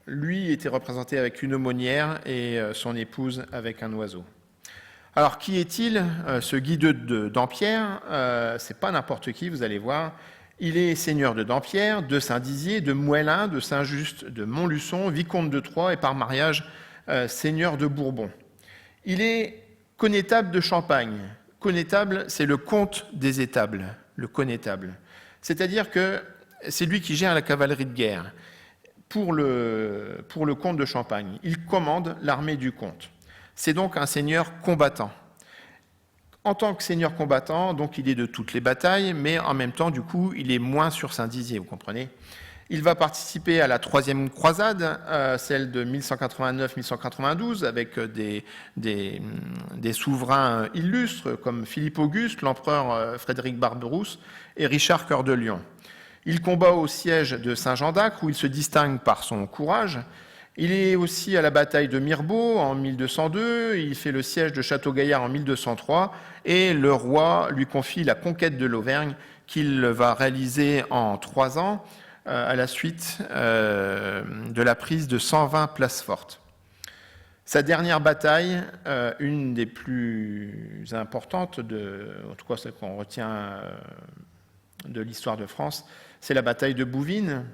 S3: Lui était représenté avec une aumônière et son épouse avec un oiseau. Alors, qui est-il, ce Guy de Dampierre? C'est pas n'importe qui, vous allez voir. Il est seigneur de Dampierre, de Saint-Dizier, de Moëlin, de Saint-Just, de Montluçon, vicomte de Troyes et par mariage seigneur de Bourbon. Il est connétable de Champagne. Connétable, c'est le comte des étables, le connétable. C'est-à-dire que c'est lui qui gère la cavalerie de guerre pour le comte de Champagne. Il commande l'armée du comte. C'est donc un seigneur combattant. En tant que seigneur combattant, donc il est de toutes les batailles, mais en même temps, du coup, il est moins sur Saint-Dizier, vous comprenez. Il va participer à la 3e croisade, celle de 1189-1192, avec des souverains illustres comme Philippe Auguste, l'empereur Frédéric Barberousse et Richard Cœur de Lion. Il combat au siège de Saint-Jean d'Acre, où il se distingue par son courage. Il est aussi à la bataille de Mirebeau en 1202, il fait le siège de Château-Gaillard en 1203, et le roi lui confie la conquête de l'Auvergne qu'il va réaliser en 3 ans, à la suite de la prise de 120 places fortes. Sa dernière bataille, une des plus importantes, en tout cas celle qu'on retient de l'histoire de France, c'est la bataille de Bouvines,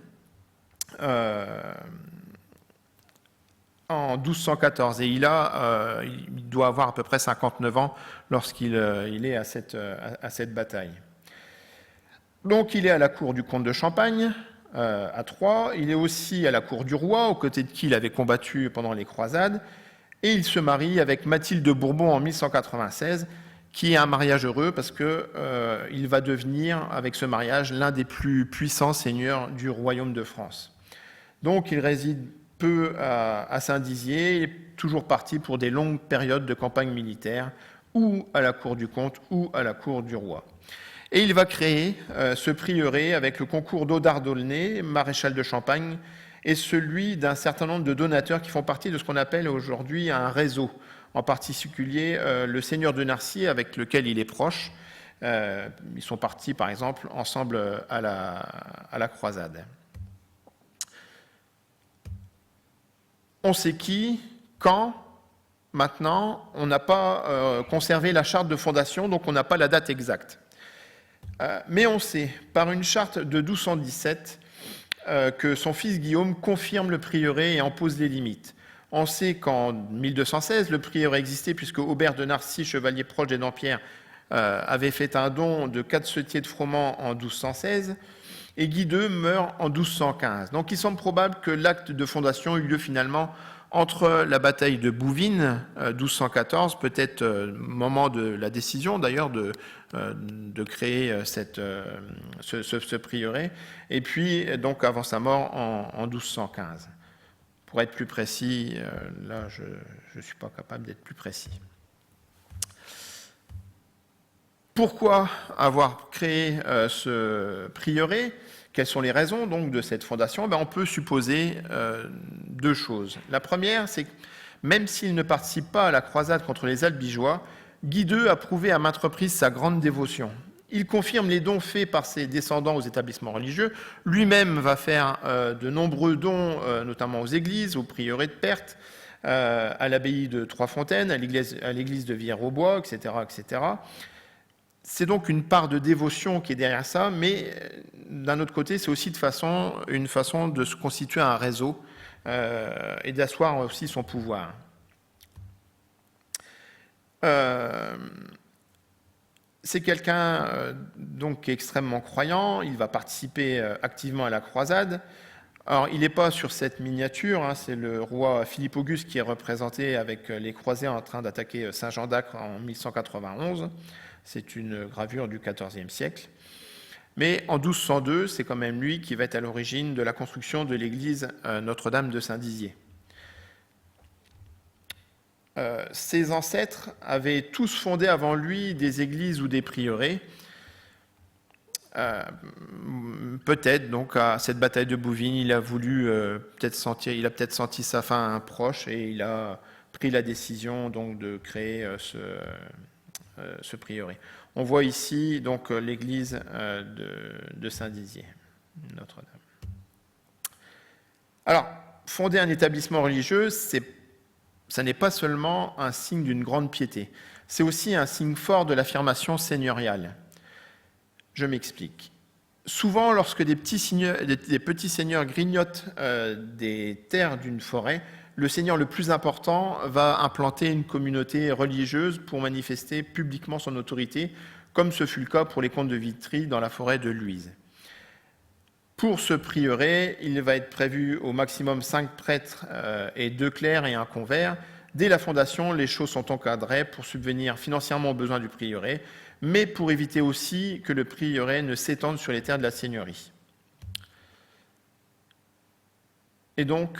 S3: en 1214, et il doit avoir à peu près 59 ans lorsqu'il est à cette bataille. Donc il est à la cour du comte de Champagne, à Troyes. Il est aussi à la cour du roi, aux côtés de qui il avait combattu pendant les croisades. Et il se marie avec Mathilde de Bourbon en 1196, qui est un mariage heureux parce qu'il va devenir, avec ce mariage, l'un des plus puissants seigneurs du royaume de France. Donc il réside peu à Saint-Dizier, il est toujours parti pour des longues périodes de campagne militaire, ou à la cour du comte, ou à la cour du roi. Et il va créer ce prieuré avec le concours d'Audard d'Aulnay, maréchal de Champagne, et celui d'un certain nombre de donateurs qui font partie de ce qu'on appelle aujourd'hui un réseau, en particulier le seigneur de Narcy avec lequel il est proche. Ils sont partis par exemple ensemble à la croisade. On sait qui, quand, maintenant, on n'a pas conservé la charte de fondation, donc on n'a pas la date exacte. Mais on sait, par une charte de 1217, que son fils Guillaume confirme le prieuré et en pose les limites. On sait qu'en 1216, le prieuré existait puisque Aubert de Narcy, chevalier proche des Dampierre, avait fait un don de 4 setiers de froment en 1216, et Guy II meurt en 1215. Donc il semble probable que l'acte de fondation eut lieu finalement entre la bataille de Bouvines, 1214, peut-être moment de la décision d'ailleurs de créer ce prieuré, et puis donc avant sa mort en 1215. Pour être plus précis, là je ne suis pas capable d'être plus précis. Pourquoi avoir créé ce prieuré ? Quelles sont les raisons donc de cette fondation ? On peut supposer 2 choses. La première, c'est que même s'il ne participe pas à la croisade contre les Albigeois, Guy II a prouvé à maintes reprises sa grande dévotion. Il confirme les dons faits par ses descendants aux établissements religieux. Lui-même va faire de nombreux dons, notamment aux églises, au prieuré de Perthes, à l'abbaye de Trois-Fontaines, à l'église de Villers-aux-Bois, etc., etc. C'est donc une part de dévotion qui est derrière ça, mais d'un autre côté, c'est aussi une façon de se constituer un réseau et d'asseoir aussi son pouvoir. C'est quelqu'un donc qui est extrêmement croyant, il va participer activement à la croisade. Alors, il n'est pas sur cette miniature, c'est le roi Philippe Auguste qui est représenté avec les croisés en train d'attaquer Saint-Jean d'Acre en 1191. C'est une gravure du XIVe siècle. Mais en 1202, c'est quand même lui qui va être à l'origine de la construction de l'église Notre-Dame de Saint-Dizier. Ses ancêtres avaient tous fondé avant lui des églises ou des prieurés. Peut-être donc à cette bataille de Bouvines, il a peut-être senti sa fin à un proche et il a pris la décision donc de créer ce prieuré. On voit ici donc l'église de Saint-Dizier, Notre-Dame. Alors, fonder un établissement religieux, ça n'est pas seulement un signe d'une grande piété, c'est aussi un signe fort de l'affirmation seigneuriale. Je m'explique. Souvent, lorsque des petits seigneurs grignotent des terres d'une forêt, le seigneur le plus important va implanter une communauté religieuse pour manifester publiquement son autorité, comme ce fut le cas pour les comtes de Vitry dans la forêt de Luise. Pour ce prieuré, il va être prévu au maximum 5 prêtres et 2 clercs et un convers. Dès la fondation, les choses sont encadrées pour subvenir financièrement aux besoins du prieuré, mais pour éviter aussi que le prieuré ne s'étende sur les terres de la seigneurie. Et donc,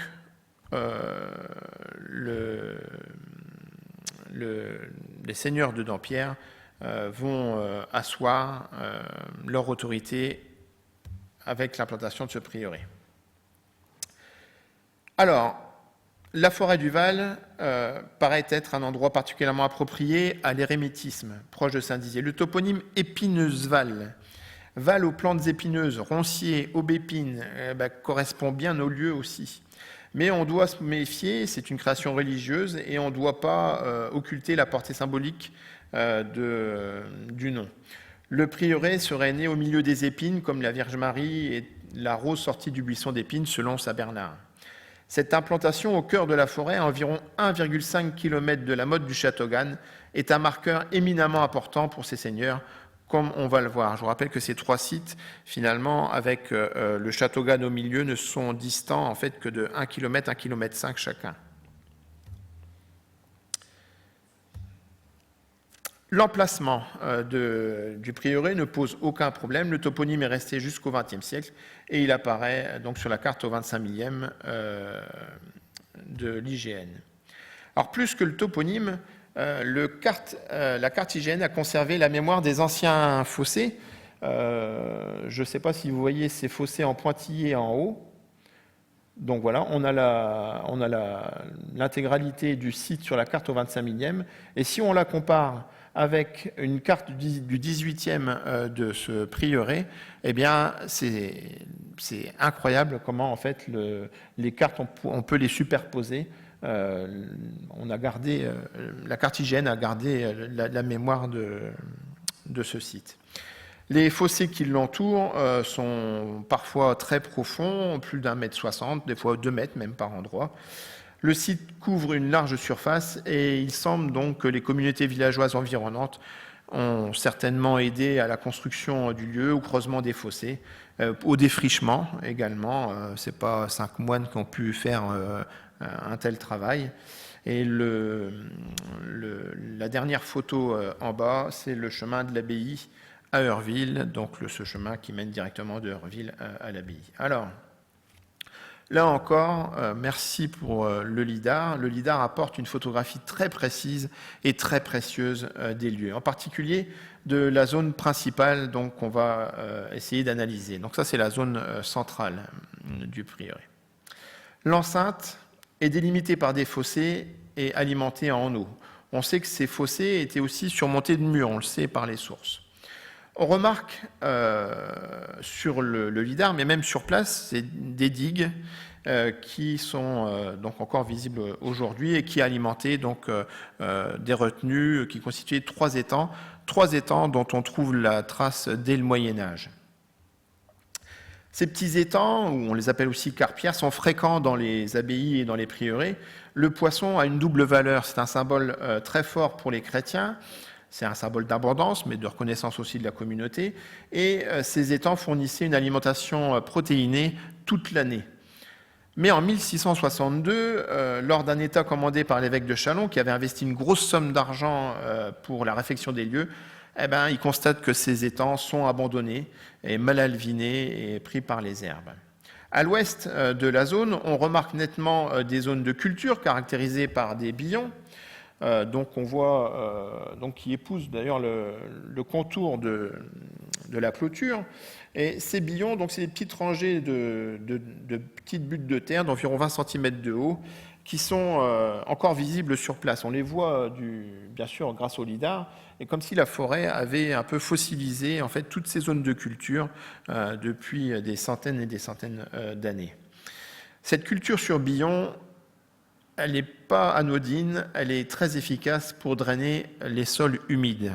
S3: les seigneurs de Dampierre vont asseoir leur autorité avec l'implantation de ce prieuré. Alors, la forêt du Val paraît être un endroit particulièrement approprié à l'érémitisme, proche de Saint-Dizier. Le toponyme Épineuse-Val, Val aux plantes épineuses, roncier, aubépine, correspond bien au lieu aussi. Mais on doit se méfier, c'est une création religieuse et on ne doit pas occulter la portée symbolique du nom. Le prieuré serait né au milieu des épines, comme la Vierge Marie et la rose sortie du buisson d'épines, selon saint Bernard. Cette implantation au cœur de la forêt, à environ 1,5 km de la motte du Châteaugan, est un marqueur éminemment important pour ces seigneurs, comme on va le voir. Je vous rappelle que ces 3 sites, finalement, avec le Château-Gade au milieu, ne sont distants en fait que de 1 km, 1,5 km chacun. L'emplacement du prieuré ne pose aucun problème. Le toponyme est resté jusqu'au XXe siècle et il apparaît donc sur la carte au 25 millième de l'IGN. Alors plus que le toponyme, la carte IGN a conservé la mémoire des anciens fossés. Je ne sais pas si vous voyez ces fossés en pointillés en haut. Donc voilà, on a l'intégralité du site sur la carte au 25 millième. Et si on la compare avec une carte du 18e de ce prieuré, eh bien, c'est incroyable comment en fait les cartes, on peut les superposer. On a gardé, la carte IGN a gardé la mémoire de ce site. Les fossés qui l'entourent sont parfois très profonds, plus d'1,60 m, des fois 2 mètres même par endroit. Le site couvre une large surface et il semble donc que les communautés villageoises environnantes ont certainement aidé à la construction du lieu, au creusement des fossés, au défrichement également. Ce n'est pas 5 moines qui ont pu faire un tel travail. Et la dernière photo en bas, c'est le chemin de l'abbaye à Heurville, donc ce chemin qui mène directement de Heurville à l'abbaye. Alors, là encore, merci pour le LIDAR. Le LIDAR apporte une photographie très précise et très précieuse des lieux, en particulier de la zone principale qu'on va essayer d'analyser. Donc ça, c'est la zone centrale du prieuré. L'enceinte est délimitée par des fossés et alimentée en eau. On sait que ces fossés étaient aussi surmontés de murs, on le sait par les sources. On remarque sur le LIDAR, mais même sur place, c'est des digues qui sont donc encore visibles aujourd'hui et qui alimentaient donc des retenues qui constituaient 3 étangs dont on trouve la trace dès le Moyen-Âge. Ces petits étangs, ou on les appelle aussi carpières, sont fréquents dans les abbayes et dans les prieurés. Le poisson a une double valeur, c'est un symbole très fort pour les chrétiens. C'est un symbole d'abondance, mais de reconnaissance aussi de la communauté. Et ces étangs fournissaient une alimentation protéinée toute l'année. Mais en 1662, lors d'un état commandé par l'évêque de Châlons, qui avait investi une grosse somme d'argent pour la réfection des lieux, il constate que ces étangs sont abandonnés et mal alvinés et pris par les herbes. À l'ouest de la zone, on remarque nettement des zones de culture caractérisées par des billons. Donc on voit qui épouse d'ailleurs le contour de la clôture. Et ces billons, donc c'est des petites rangées de petites buttes de terre d'environ 20 cm de haut qui sont encore visibles sur place. On les voit bien sûr grâce au LIDAR, et comme si la forêt avait un peu fossilisé en fait toutes ces zones de culture depuis des centaines et des centaines d'années. Cette culture sur billons, elle n'est pas anodine, elle est très efficace pour drainer les sols humides.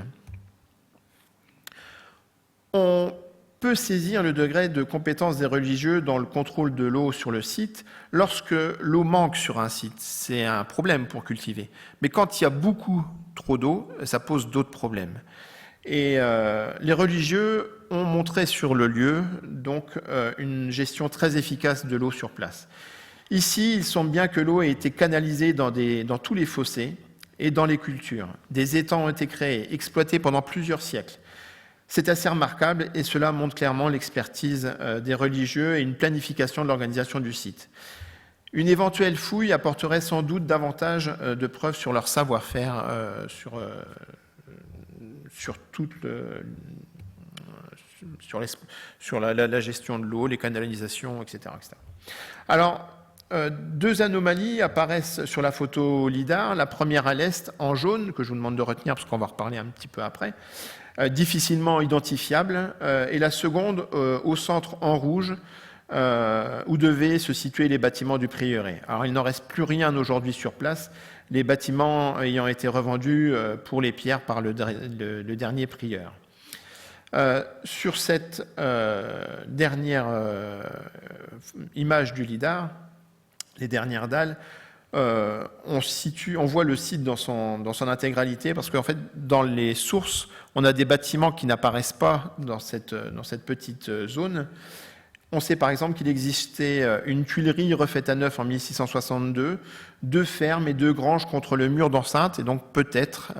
S3: On peut saisir le degré de compétence des religieux dans le contrôle de l'eau sur le site lorsque l'eau manque sur un site. C'est un problème pour cultiver. Mais quand il y a beaucoup trop d'eau, ça pose d'autres problèmes. Et les religieux ont montré sur le lieu donc une gestion très efficace de l'eau sur place. Ici, il semble bien que l'eau ait été canalisée dans tous les fossés et dans les cultures. Des étangs ont été créés, exploités pendant plusieurs siècles. C'est assez remarquable et cela montre clairement l'expertise des religieux et une planification de l'organisation du site. Une éventuelle fouille apporterait sans doute davantage de preuves sur leur savoir-faire, sur la gestion de l'eau, les canalisations, etc. Alors, 2 anomalies apparaissent sur la photo LIDAR. La première à l'est, en jaune, que je vous demande de retenir parce qu'on va reparler un petit peu après, difficilement identifiable, et la seconde au centre en rouge, où devaient se situer les bâtiments du prieuré. Alors il n'en reste plus rien aujourd'hui sur place, les bâtiments ayant été revendus pour les pierres par le dernier prieur. Sur cette dernière image du LIDAR, les dernières dalles, on voit le site dans son intégralité, parce qu'en fait, dans les sources, on a des bâtiments qui n'apparaissent pas dans cette petite zone. On sait par exemple qu'il existait une tuilerie refaite à neuf en 1662, 2 fermes et 2 granges contre le mur d'enceinte, et donc peut-être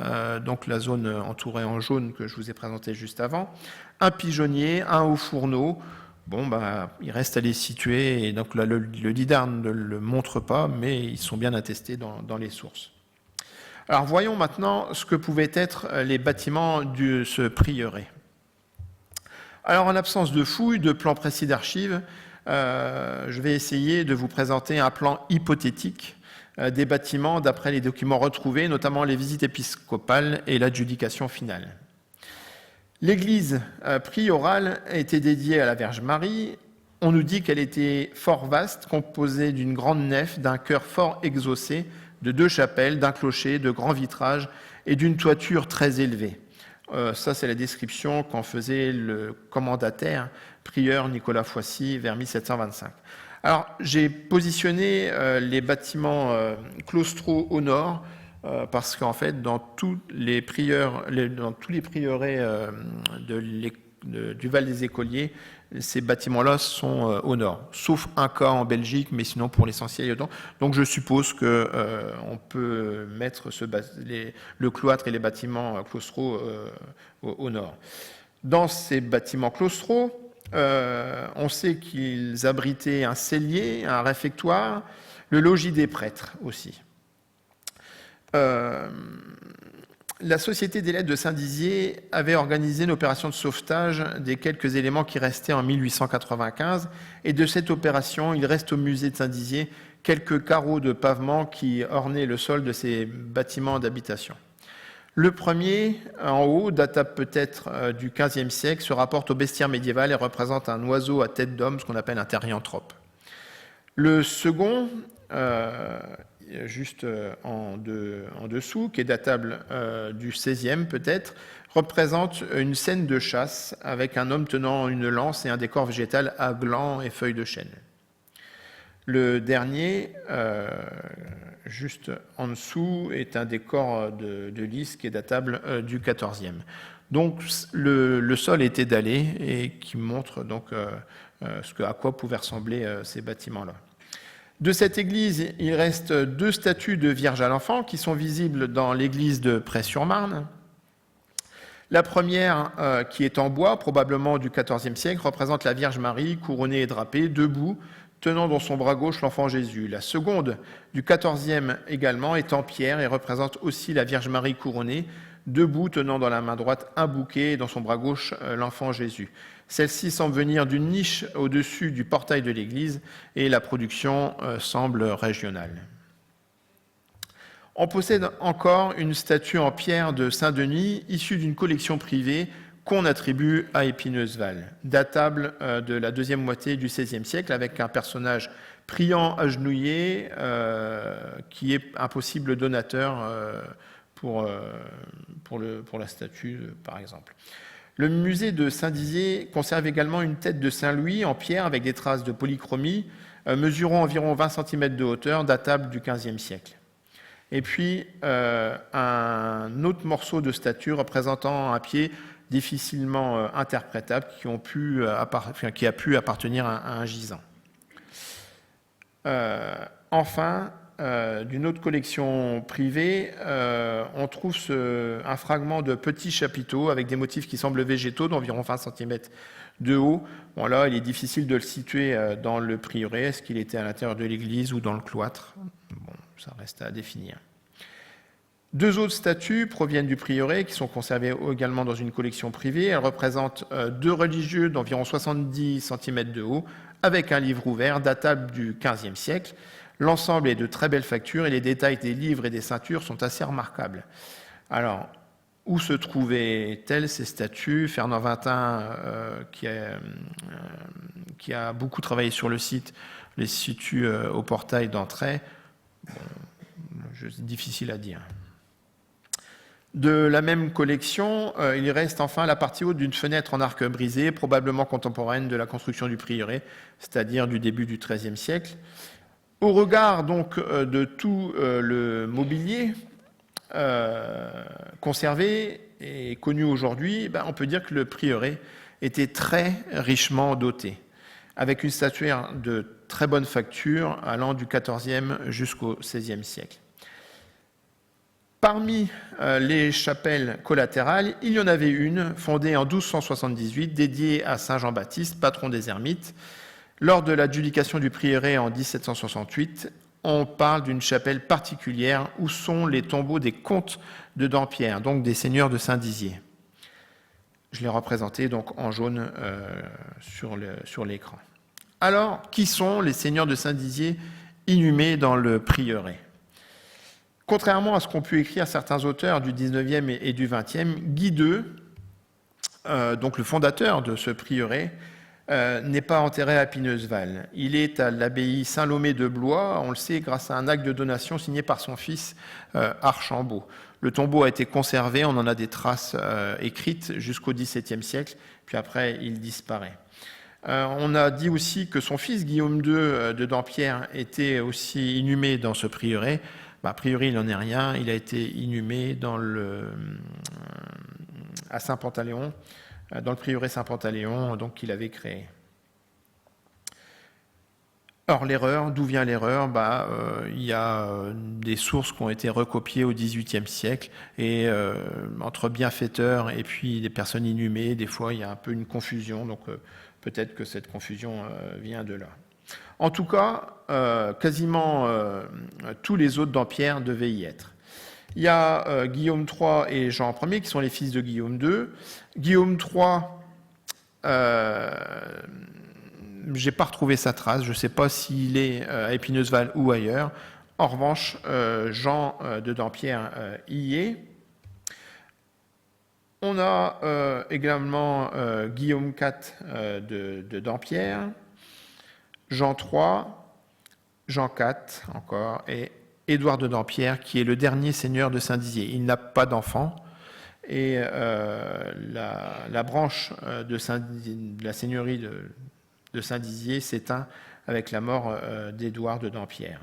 S3: donc la zone entourée en jaune que je vous ai présentée juste avant, un pigeonnier, un haut fourneau. Bon, il reste à les situer, et donc là, le lidar ne le montre pas, mais ils sont bien attestés dans les sources. Alors voyons maintenant ce que pouvaient être les bâtiments de ce prieuré. Alors en l'absence de fouilles, de plans précis d'archives, je vais essayer de vous présenter un plan hypothétique des bâtiments d'après les documents retrouvés, notamment les visites épiscopales et l'adjudication finale. L'église priorale était dédiée à la Vierge Marie. On nous dit qu'elle était fort vaste, composée d'une grande nef, d'un chœur fort exaucé, de 2 chapelles, d'un clocher, de grands vitrages et d'une toiture très élevée. Ça, c'est la description qu'en faisait le commandataire, prieur Nicolas Foissy, vers 1725. Alors, j'ai positionné les bâtiments claustraux au nord, parce qu'en fait, dans tous les prieurés du Val des Écoliers, ces bâtiments-là sont au nord, sauf un cas en Belgique, mais sinon pour l'essentiel, donc je suppose qu'on peut mettre le cloître et les bâtiments claustraux au nord. Dans ces bâtiments claustraux, on sait qu'ils abritaient un cellier, un réfectoire, le logis des prêtres aussi. La Société des Lettres de Saint-Dizier avait organisé une opération de sauvetage des quelques éléments qui restaient en 1895, et de cette opération, il reste au musée de Saint-Dizier quelques carreaux de pavement qui ornaient le sol de ces bâtiments d'habitation. Le premier, en haut, datable peut-être du XVe siècle, se rapporte au bestiaire médiéval et représente un oiseau à tête d'homme, ce qu'on appelle un therianthrope. Le second, juste en dessous, qui est datable du XVIe peut-être, représente une scène de chasse avec un homme tenant une lance et un décor végétal à glands et feuilles de chêne. Le dernier, juste en dessous, est un décor de lys qui est datable du XIVe. Donc le sol est édalé et qui montre donc à quoi pouvaient ressembler ces bâtiments-là. De cette église, il reste 2 statues de Vierge à l'Enfant qui sont visibles dans l'église de Près-sur-Marne. La première, qui est en bois, probablement du XIVe siècle, représente la Vierge Marie, couronnée et drapée, debout, tenant dans son bras gauche l'enfant Jésus. La seconde, du XIVe également, est en pierre et représente aussi la Vierge Marie couronnée, debout, tenant dans la main droite un bouquet et dans son bras gauche l'enfant Jésus. Celle-ci semble venir d'une niche au-dessus du portail de l'église et la production semble régionale. On possède encore une statue en pierre de Saint-Denis issue d'une collection privée qu'on attribue à Épineuseval, datable de la deuxième moitié du XVIe siècle, avec un personnage priant agenouillé qui est un possible donateur pour la statue, par exemple. Le musée de Saint-Dizier conserve également une tête de Saint-Louis en pierre avec des traces de polychromie, mesurant environ 20 cm de hauteur, datable du XVe siècle. Et puis, un autre morceau de statue représentant un pied difficilement interprétable qui a pu appartenir à un gisant. Enfin, d'une autre collection privée, on trouve un fragment de petit chapiteau avec des motifs qui semblent végétaux d'environ 20 cm de haut. Bon, là, il est difficile de le situer dans le prieuré. Est-ce qu'il était à l'intérieur de l'église ou dans le cloître? Bon, ça reste à définir. 2 autres statues proviennent du prieuré qui sont conservées également dans une collection privée. Elles représentent 2 religieux d'environ 70 cm de haut avec un livre ouvert datable du XVe siècle. L'ensemble est de très belle facture et les détails des livres et des ceintures sont assez remarquables. Alors, où se trouvaient-elles ces statues? Fernand Vintin, qui a beaucoup travaillé sur le site, les situe au portail d'entrée. Bon, c'est difficile à dire. De la même collection, il reste enfin la partie haute d'une fenêtre en arc brisé, probablement contemporaine de la construction du prieuré, c'est-à-dire du début du XIIIe siècle. Au regard donc de tout le mobilier conservé et connu aujourd'hui, on peut dire que le prieuré était très richement doté, avec une statuaire de très bonne facture allant du XIVe jusqu'au XVIe siècle. Parmi les chapelles collatérales, il y en avait une fondée en 1278, dédiée à Saint Jean-Baptiste, patron des ermites. Lors de l'adjudication du prieuré en 1768, on parle d'une chapelle particulière où sont les tombeaux des comtes de Dampierre, donc des seigneurs de Saint-Dizier. Je l'ai représenté donc en jaune sur l'écran. Alors, qui sont les seigneurs de Saint-Dizier inhumés dans le prieuré ? Contrairement à ce qu'ont pu écrire certains auteurs du 19e et du 20e, Guy II, donc le fondateur de ce prieuré, n'est pas enterré à Pineusval. Il est à l'abbaye Saint-Lomé de Blois, on le sait, grâce à un acte de donation signé par son fils Archambault. Le tombeau a été conservé, on en a des traces écrites jusqu'au XVIIe siècle, puis après il disparaît. On a dit aussi que son fils Guillaume II de Dampierre était aussi inhumé dans ce prieuré. A priori, il n'en est rien. Il a été inhumé à Saint-Pantaléon, dans le prieuré Saint-Pantaléon, donc qu'il avait créé. Or, l'erreur, d'où vient l'erreur ? Il y a des sources qui ont été recopiées au XVIIIe siècle, et entre bienfaiteurs et puis des personnes inhumées, des fois, il y a un peu une confusion, donc peut-être que cette confusion vient de là. En tout cas, quasiment tous les autres Dampierre devaient y être. Il y a Guillaume III et Jean Ier qui sont les fils de Guillaume II. Guillaume III, j'ai pas retrouvé sa trace, je ne sais pas s'il est à Épineuseval ou ailleurs. En revanche, Jean de Dampierre y est. On a également Guillaume IV de Dampierre, Jean III, Jean IV encore, et Édouard de Dampierre, qui est le dernier seigneur de Saint-Dizier. Il n'a pas d'enfant, et la branche de la seigneurie de Saint-Dizier s'éteint avec la mort d'Édouard de Dampierre.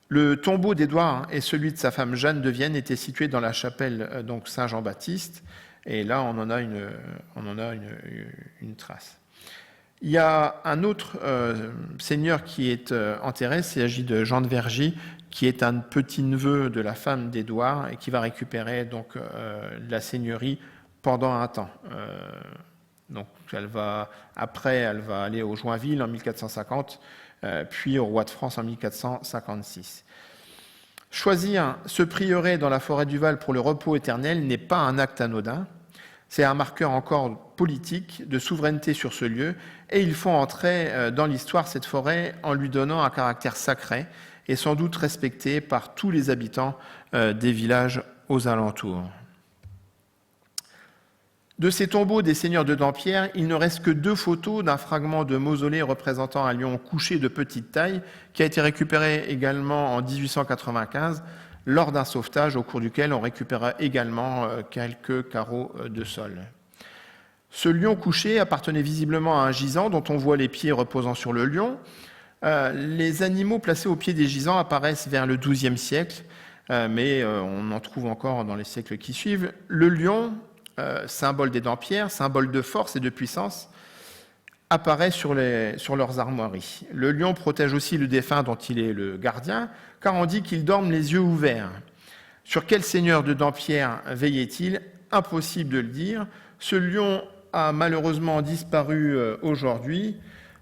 S3: Le tombeau d'Édouard et celui de sa femme Jeanne de Vienne étaient situés dans la chapelle donc Saint-Jean-Baptiste, et là on en a une trace. Il y a un autre seigneur qui est enterré, il s'agit de Jean de Vergy, qui est un petit-neveu de la femme d'Édouard et qui va récupérer donc la seigneurie pendant un temps. Donc elle va aller au Joinville en 1450, puis au roi de France en 1456. Choisir ce prieuré dans la forêt du Val pour le repos éternel n'est pas un acte anodin. C'est un marqueur encore politique de souveraineté sur ce lieu, et il faut entrer dans l'histoire cette forêt en lui donnant un caractère sacré et sans doute respecté par tous les habitants des villages aux alentours. De ces tombeaux des seigneurs de Dampierre, il ne reste que 2 photos d'un fragment de mausolée représentant un lion couché de petite taille qui a été récupéré également en 1895 lors d'un sauvetage au cours duquel on récupéra également quelques carreaux de sol. Ce lion couché appartenait visiblement à un gisant dont on voit les pieds reposant sur le lion. Les animaux placés au pied des gisants apparaissent vers le XIIe siècle, mais on en trouve encore dans les siècles qui suivent. Le lion, symbole des Dampierre, symbole de force et de puissance, apparaît sur leurs armoiries. Le lion protège aussi le défunt dont il est le gardien, car on dit qu'il dorme les yeux ouverts. Sur quel seigneur de Dampierre veillait-il ? Impossible de le dire. Ce lion a malheureusement disparu aujourd'hui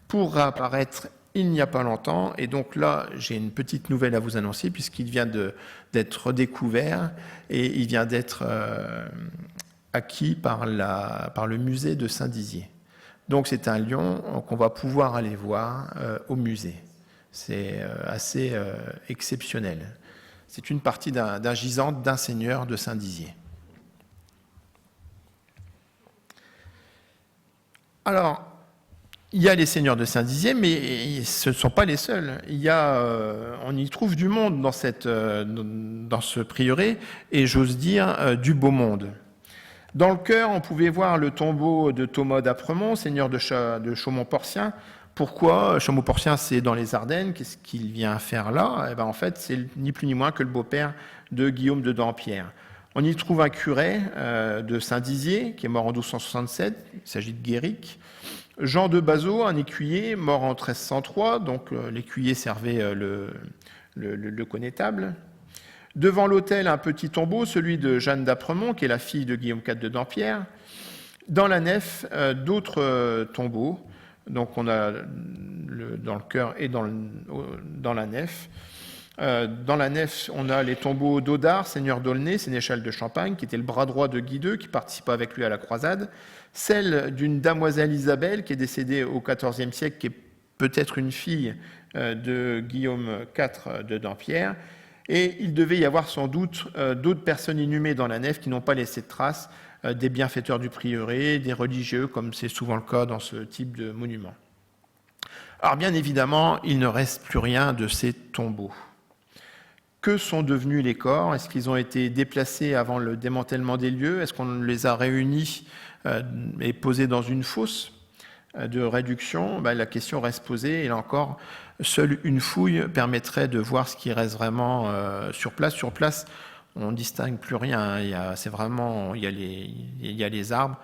S3: pour réapparaître il n'y a pas longtemps. Et donc là, j'ai une petite nouvelle à vous annoncer puisqu'il vient d'être redécouvert et il vient d'être acquis par le musée de Saint-Dizier. Donc c'est un lion qu'on va pouvoir aller voir au musée. C'est assez exceptionnel. C'est une partie d'un gisant d'un seigneur de Saint-Dizier. Alors, il y a les seigneurs de Saint-Dizier, mais ce ne sont pas les seuls. On y trouve du monde dans ce prieuré, et j'ose dire du beau monde. Dans le chœur, on pouvait voir le tombeau de Thomas d'Apremont, seigneur de Chaumont-Porcien. Pourquoi Chaumont-Porcien, c'est dans les Ardennes? Qu'est-ce qu'il vient faire là? Eh ben, en fait, c'est ni plus ni moins que le beau-père de Guillaume de Dampierre. On y trouve un curé de Saint-Dizier, qui est mort en 1267, il s'agit de Guéric. Jean de Bazot, un écuyer, mort en 1303, donc l'écuyer servait le connétable. Devant l'autel, un petit tombeau, celui de Jeanne d'Apremont, qui est la fille de Guillaume IV de Dampierre. Dans la nef, d'autres tombeaux. Donc on a dans le chœur et dans la nef. Dans la nef, on a les tombeaux d'Audard, seigneur d'Aulnay, sénéchal de Champagne, qui était le bras droit de Guy II, qui participa avec lui à la croisade. Celle d'une damoiselle Isabelle, qui est décédée au XIVe siècle, qui est peut-être une fille de Guillaume IV de Dampierre. Et il devait y avoir sans doute d'autres personnes inhumées dans la nef qui n'ont pas laissé de traces, des bienfaiteurs du prieuré, des religieux, comme c'est souvent le cas dans ce type de monument. Alors bien évidemment, il ne reste plus rien de ces tombeaux. Que sont devenus les corps? Est-ce qu'ils ont été déplacés avant le démantèlement des lieux? Est-ce qu'on les a réunis et posés dans une fosse de réduction? La question reste posée, et là encore, seule une fouille permettrait de voir ce qui reste vraiment sur place. Sur place, on ne distingue plus rien. Il y a les arbres,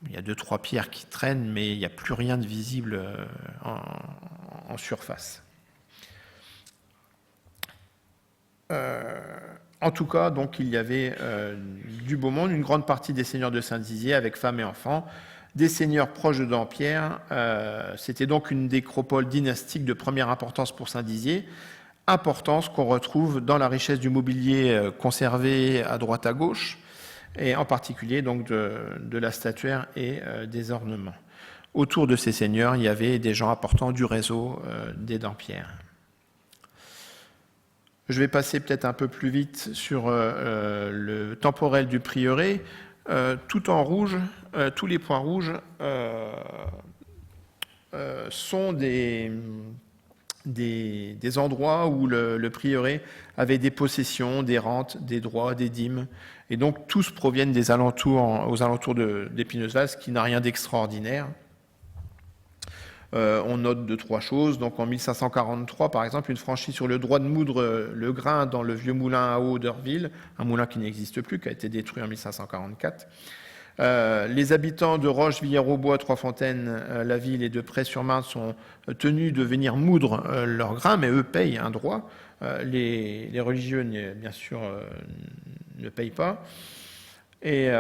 S3: il y a 2-3 pierres qui traînent, mais il n'y a plus rien de visible en surface. En tout cas, donc, il y avait du beau monde, une grande partie des seigneurs de Saint-Dizier avec femmes et enfants, des seigneurs proches de Dampierre. C'était donc une nécropole dynastique de première importance pour Saint-Dizier, importance qu'on retrouve dans la richesse du mobilier conservé à droite à gauche, et en particulier donc de la statuaire et des ornements. Autour de ces seigneurs, il y avait des gens apportant du réseau des Dampierre. Je vais passer peut-être un peu plus vite sur le temporel du prieuré. Tout en rouge, tous les points rouges sont des endroits où le prieuré avait des possessions, des rentes, des droits, des dîmes. Et donc tous proviennent des alentours, aux alentours d'Épineuses-Valls, ce qui n'a rien d'extraordinaire. On note 2-3 choses. Donc en 1543, par exemple, une franchise sur le droit de moudre le grain dans le vieux moulin à eau d'Heurville, un moulin qui n'existe plus, qui a été détruit en 1544. Les habitants de Roche, Villers-aux-Bois, Trois-Fontaines, la ville et de Près-sur-Marne sont tenus de venir moudre leur grain, mais eux payent un droit. Les religieux, bien sûr, ne payent pas. Et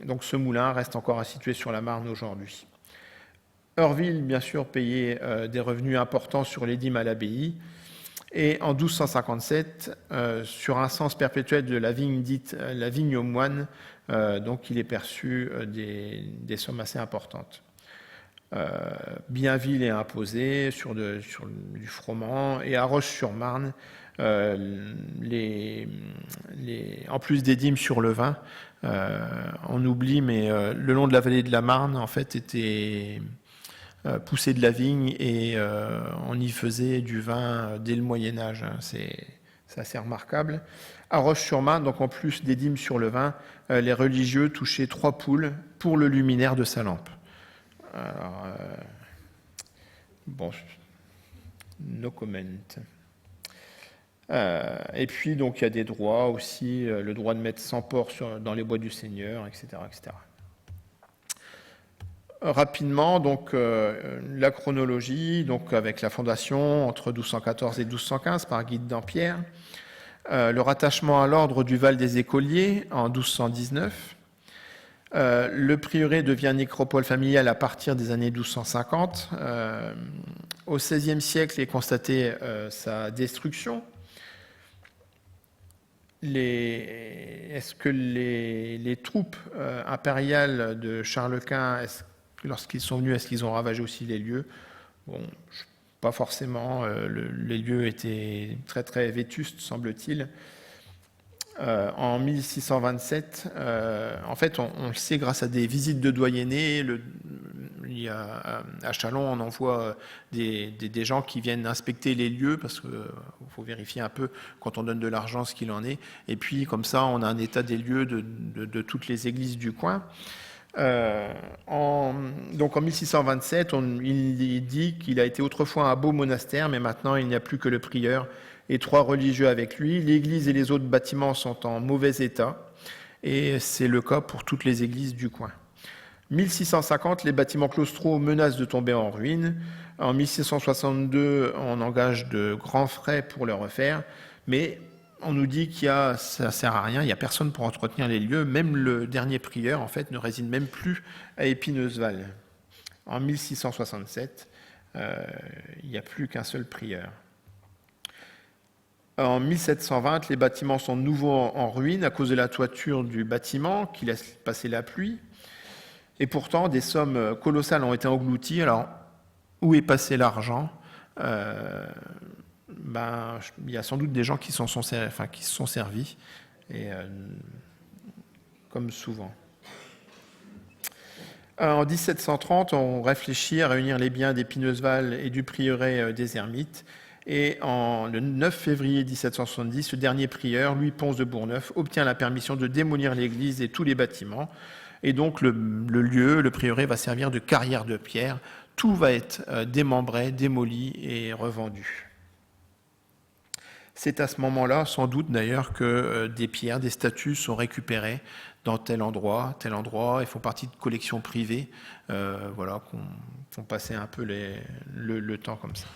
S3: donc ce moulin reste encore à situer sur la Marne aujourd'hui. Heurville, bien sûr, payait des revenus importants sur les dîmes à l'abbaye. Et en 1257, sur un cens perpétuel de la vigne dite la vigne aux moines, donc il est perçu des sommes assez importantes. Bienville est imposé sur du froment, et à Roche-sur-Marne, en plus des dîmes sur le vin, on oublie, mais le long de la vallée de la Marne, en fait, était poussé de la vigne, et on y faisait du vin dès le Moyen-Âge. C'est assez remarquable. À Roche-sur-Marne, donc en plus des dîmes sur le vin, les religieux touchaient 3 poules pour le luminaire de sa lampe. Alors, bon, no comment. Et puis, donc, il y a des droits aussi, le droit de mettre 100 porcs dans les bois du Seigneur, etc., etc. Rapidement, donc, la chronologie, donc, avec la fondation entre 1214 et 1215 par Guy de Dampierre, le rattachement à l'ordre du Val des Écoliers en 1219, le prieuré devient nécropole familiale à partir des années 1250. Au XVIe siècle est constatée sa destruction. Est-ce que les troupes impériales de Charles Quint, lorsqu'ils sont venus, est-ce qu'ils ont ravagé aussi les lieux? Bon, pas forcément. Les lieux étaient très très vétustes, semble-t-il. En 1627, en fait, on le sait grâce à des visites de doyennés. À Châlons, on envoie des gens qui viennent inspecter les lieux, parce qu'il faut vérifier un peu, quand on donne de l'argent, ce qu'il en est. Et puis, comme ça, on a un état des lieux de toutes les églises du coin. Donc en 1627, il dit qu'il a été autrefois un beau monastère, mais maintenant il n'y a plus que le prieur et 3 religieux avec lui. L'église et les autres bâtiments sont en mauvais état, et c'est le cas pour toutes les églises du coin. 1650, les bâtiments claustraux menacent de tomber en ruine. En 1662, on engage de grands frais pour le refaire, mais on nous dit ça ne sert à rien, il n'y a personne pour entretenir les lieux. Même le dernier prieur, en fait, ne réside même plus à Épineuseval. En 1667, il n'y a plus qu'un seul prieur. En 1720, les bâtiments sont de nouveau en ruine à cause de la toiture du bâtiment qui laisse passer la pluie. Et pourtant, des sommes colossales ont été englouties. Alors, où est passé l'argent ? Il y a sans doute des gens qui se sont servis, et, comme souvent. En 1730, on réfléchit à réunir les biens d'Épineuseval et du prieuré des Ermites. Et le 9 février 1770, ce dernier prieur, Louis Ponce de Bourgneuf, obtient la permission de démolir l'église et tous les bâtiments. Et donc le prieuré va servir de carrière de pierre. Tout va être démembré, démoli et revendu. C'est à ce moment-là, sans doute d'ailleurs, que des pierres, des statues sont récupérées dans tel endroit, et font partie de collections privées, qu'on font passer un peu le temps comme ça.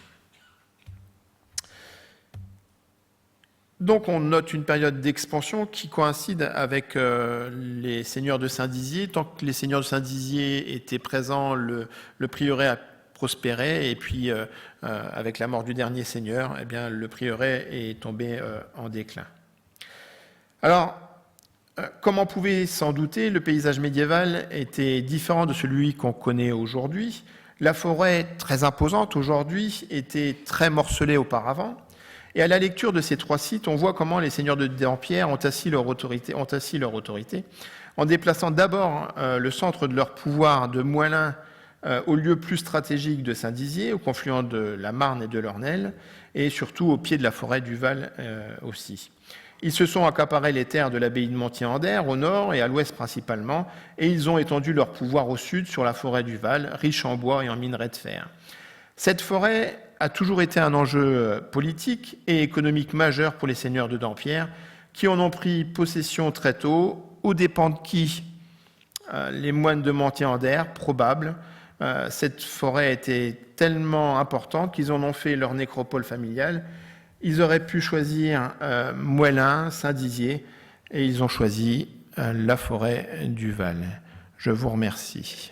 S3: Donc on note une période d'expansion qui coïncide avec les seigneurs de Saint-Dizier. Tant que les seigneurs de Saint-Dizier étaient présents, le prieuré a prospéré, et puis avec la mort du dernier seigneur, eh bien, le prieuré est tombé en déclin. Alors, comme on pouvait s'en douter, le paysage médiéval était différent de celui qu'on connaît aujourd'hui. La forêt, très imposante aujourd'hui, était très morcelée auparavant. Et à la lecture de ces 3 sites, on voit comment les seigneurs de Dampierre ont assis leur autorité en déplaçant d'abord le centre de leur pouvoir de Moëlin au lieu plus stratégique de Saint-Dizier, au confluent de la Marne et de l'Ornelle, et surtout au pied de la forêt du Val aussi. Ils se sont accaparés les terres de l'abbaye de Montier-en-Der, au nord et à l'ouest principalement, et ils ont étendu leur pouvoir au sud sur la forêt du Val, riche en bois et en minerais de fer. Cette forêt a toujours été un enjeu politique et économique majeur pour les seigneurs de Dampierre, qui en ont pris possession très tôt, aux dépens de qui ? Les moines de Montier-en-Der, probable. Cette forêt était tellement importante qu'ils en ont fait leur nécropole familiale. Ils auraient pu choisir Moëlin, Saint-Dizier, et ils ont choisi la forêt du Val. Je vous remercie.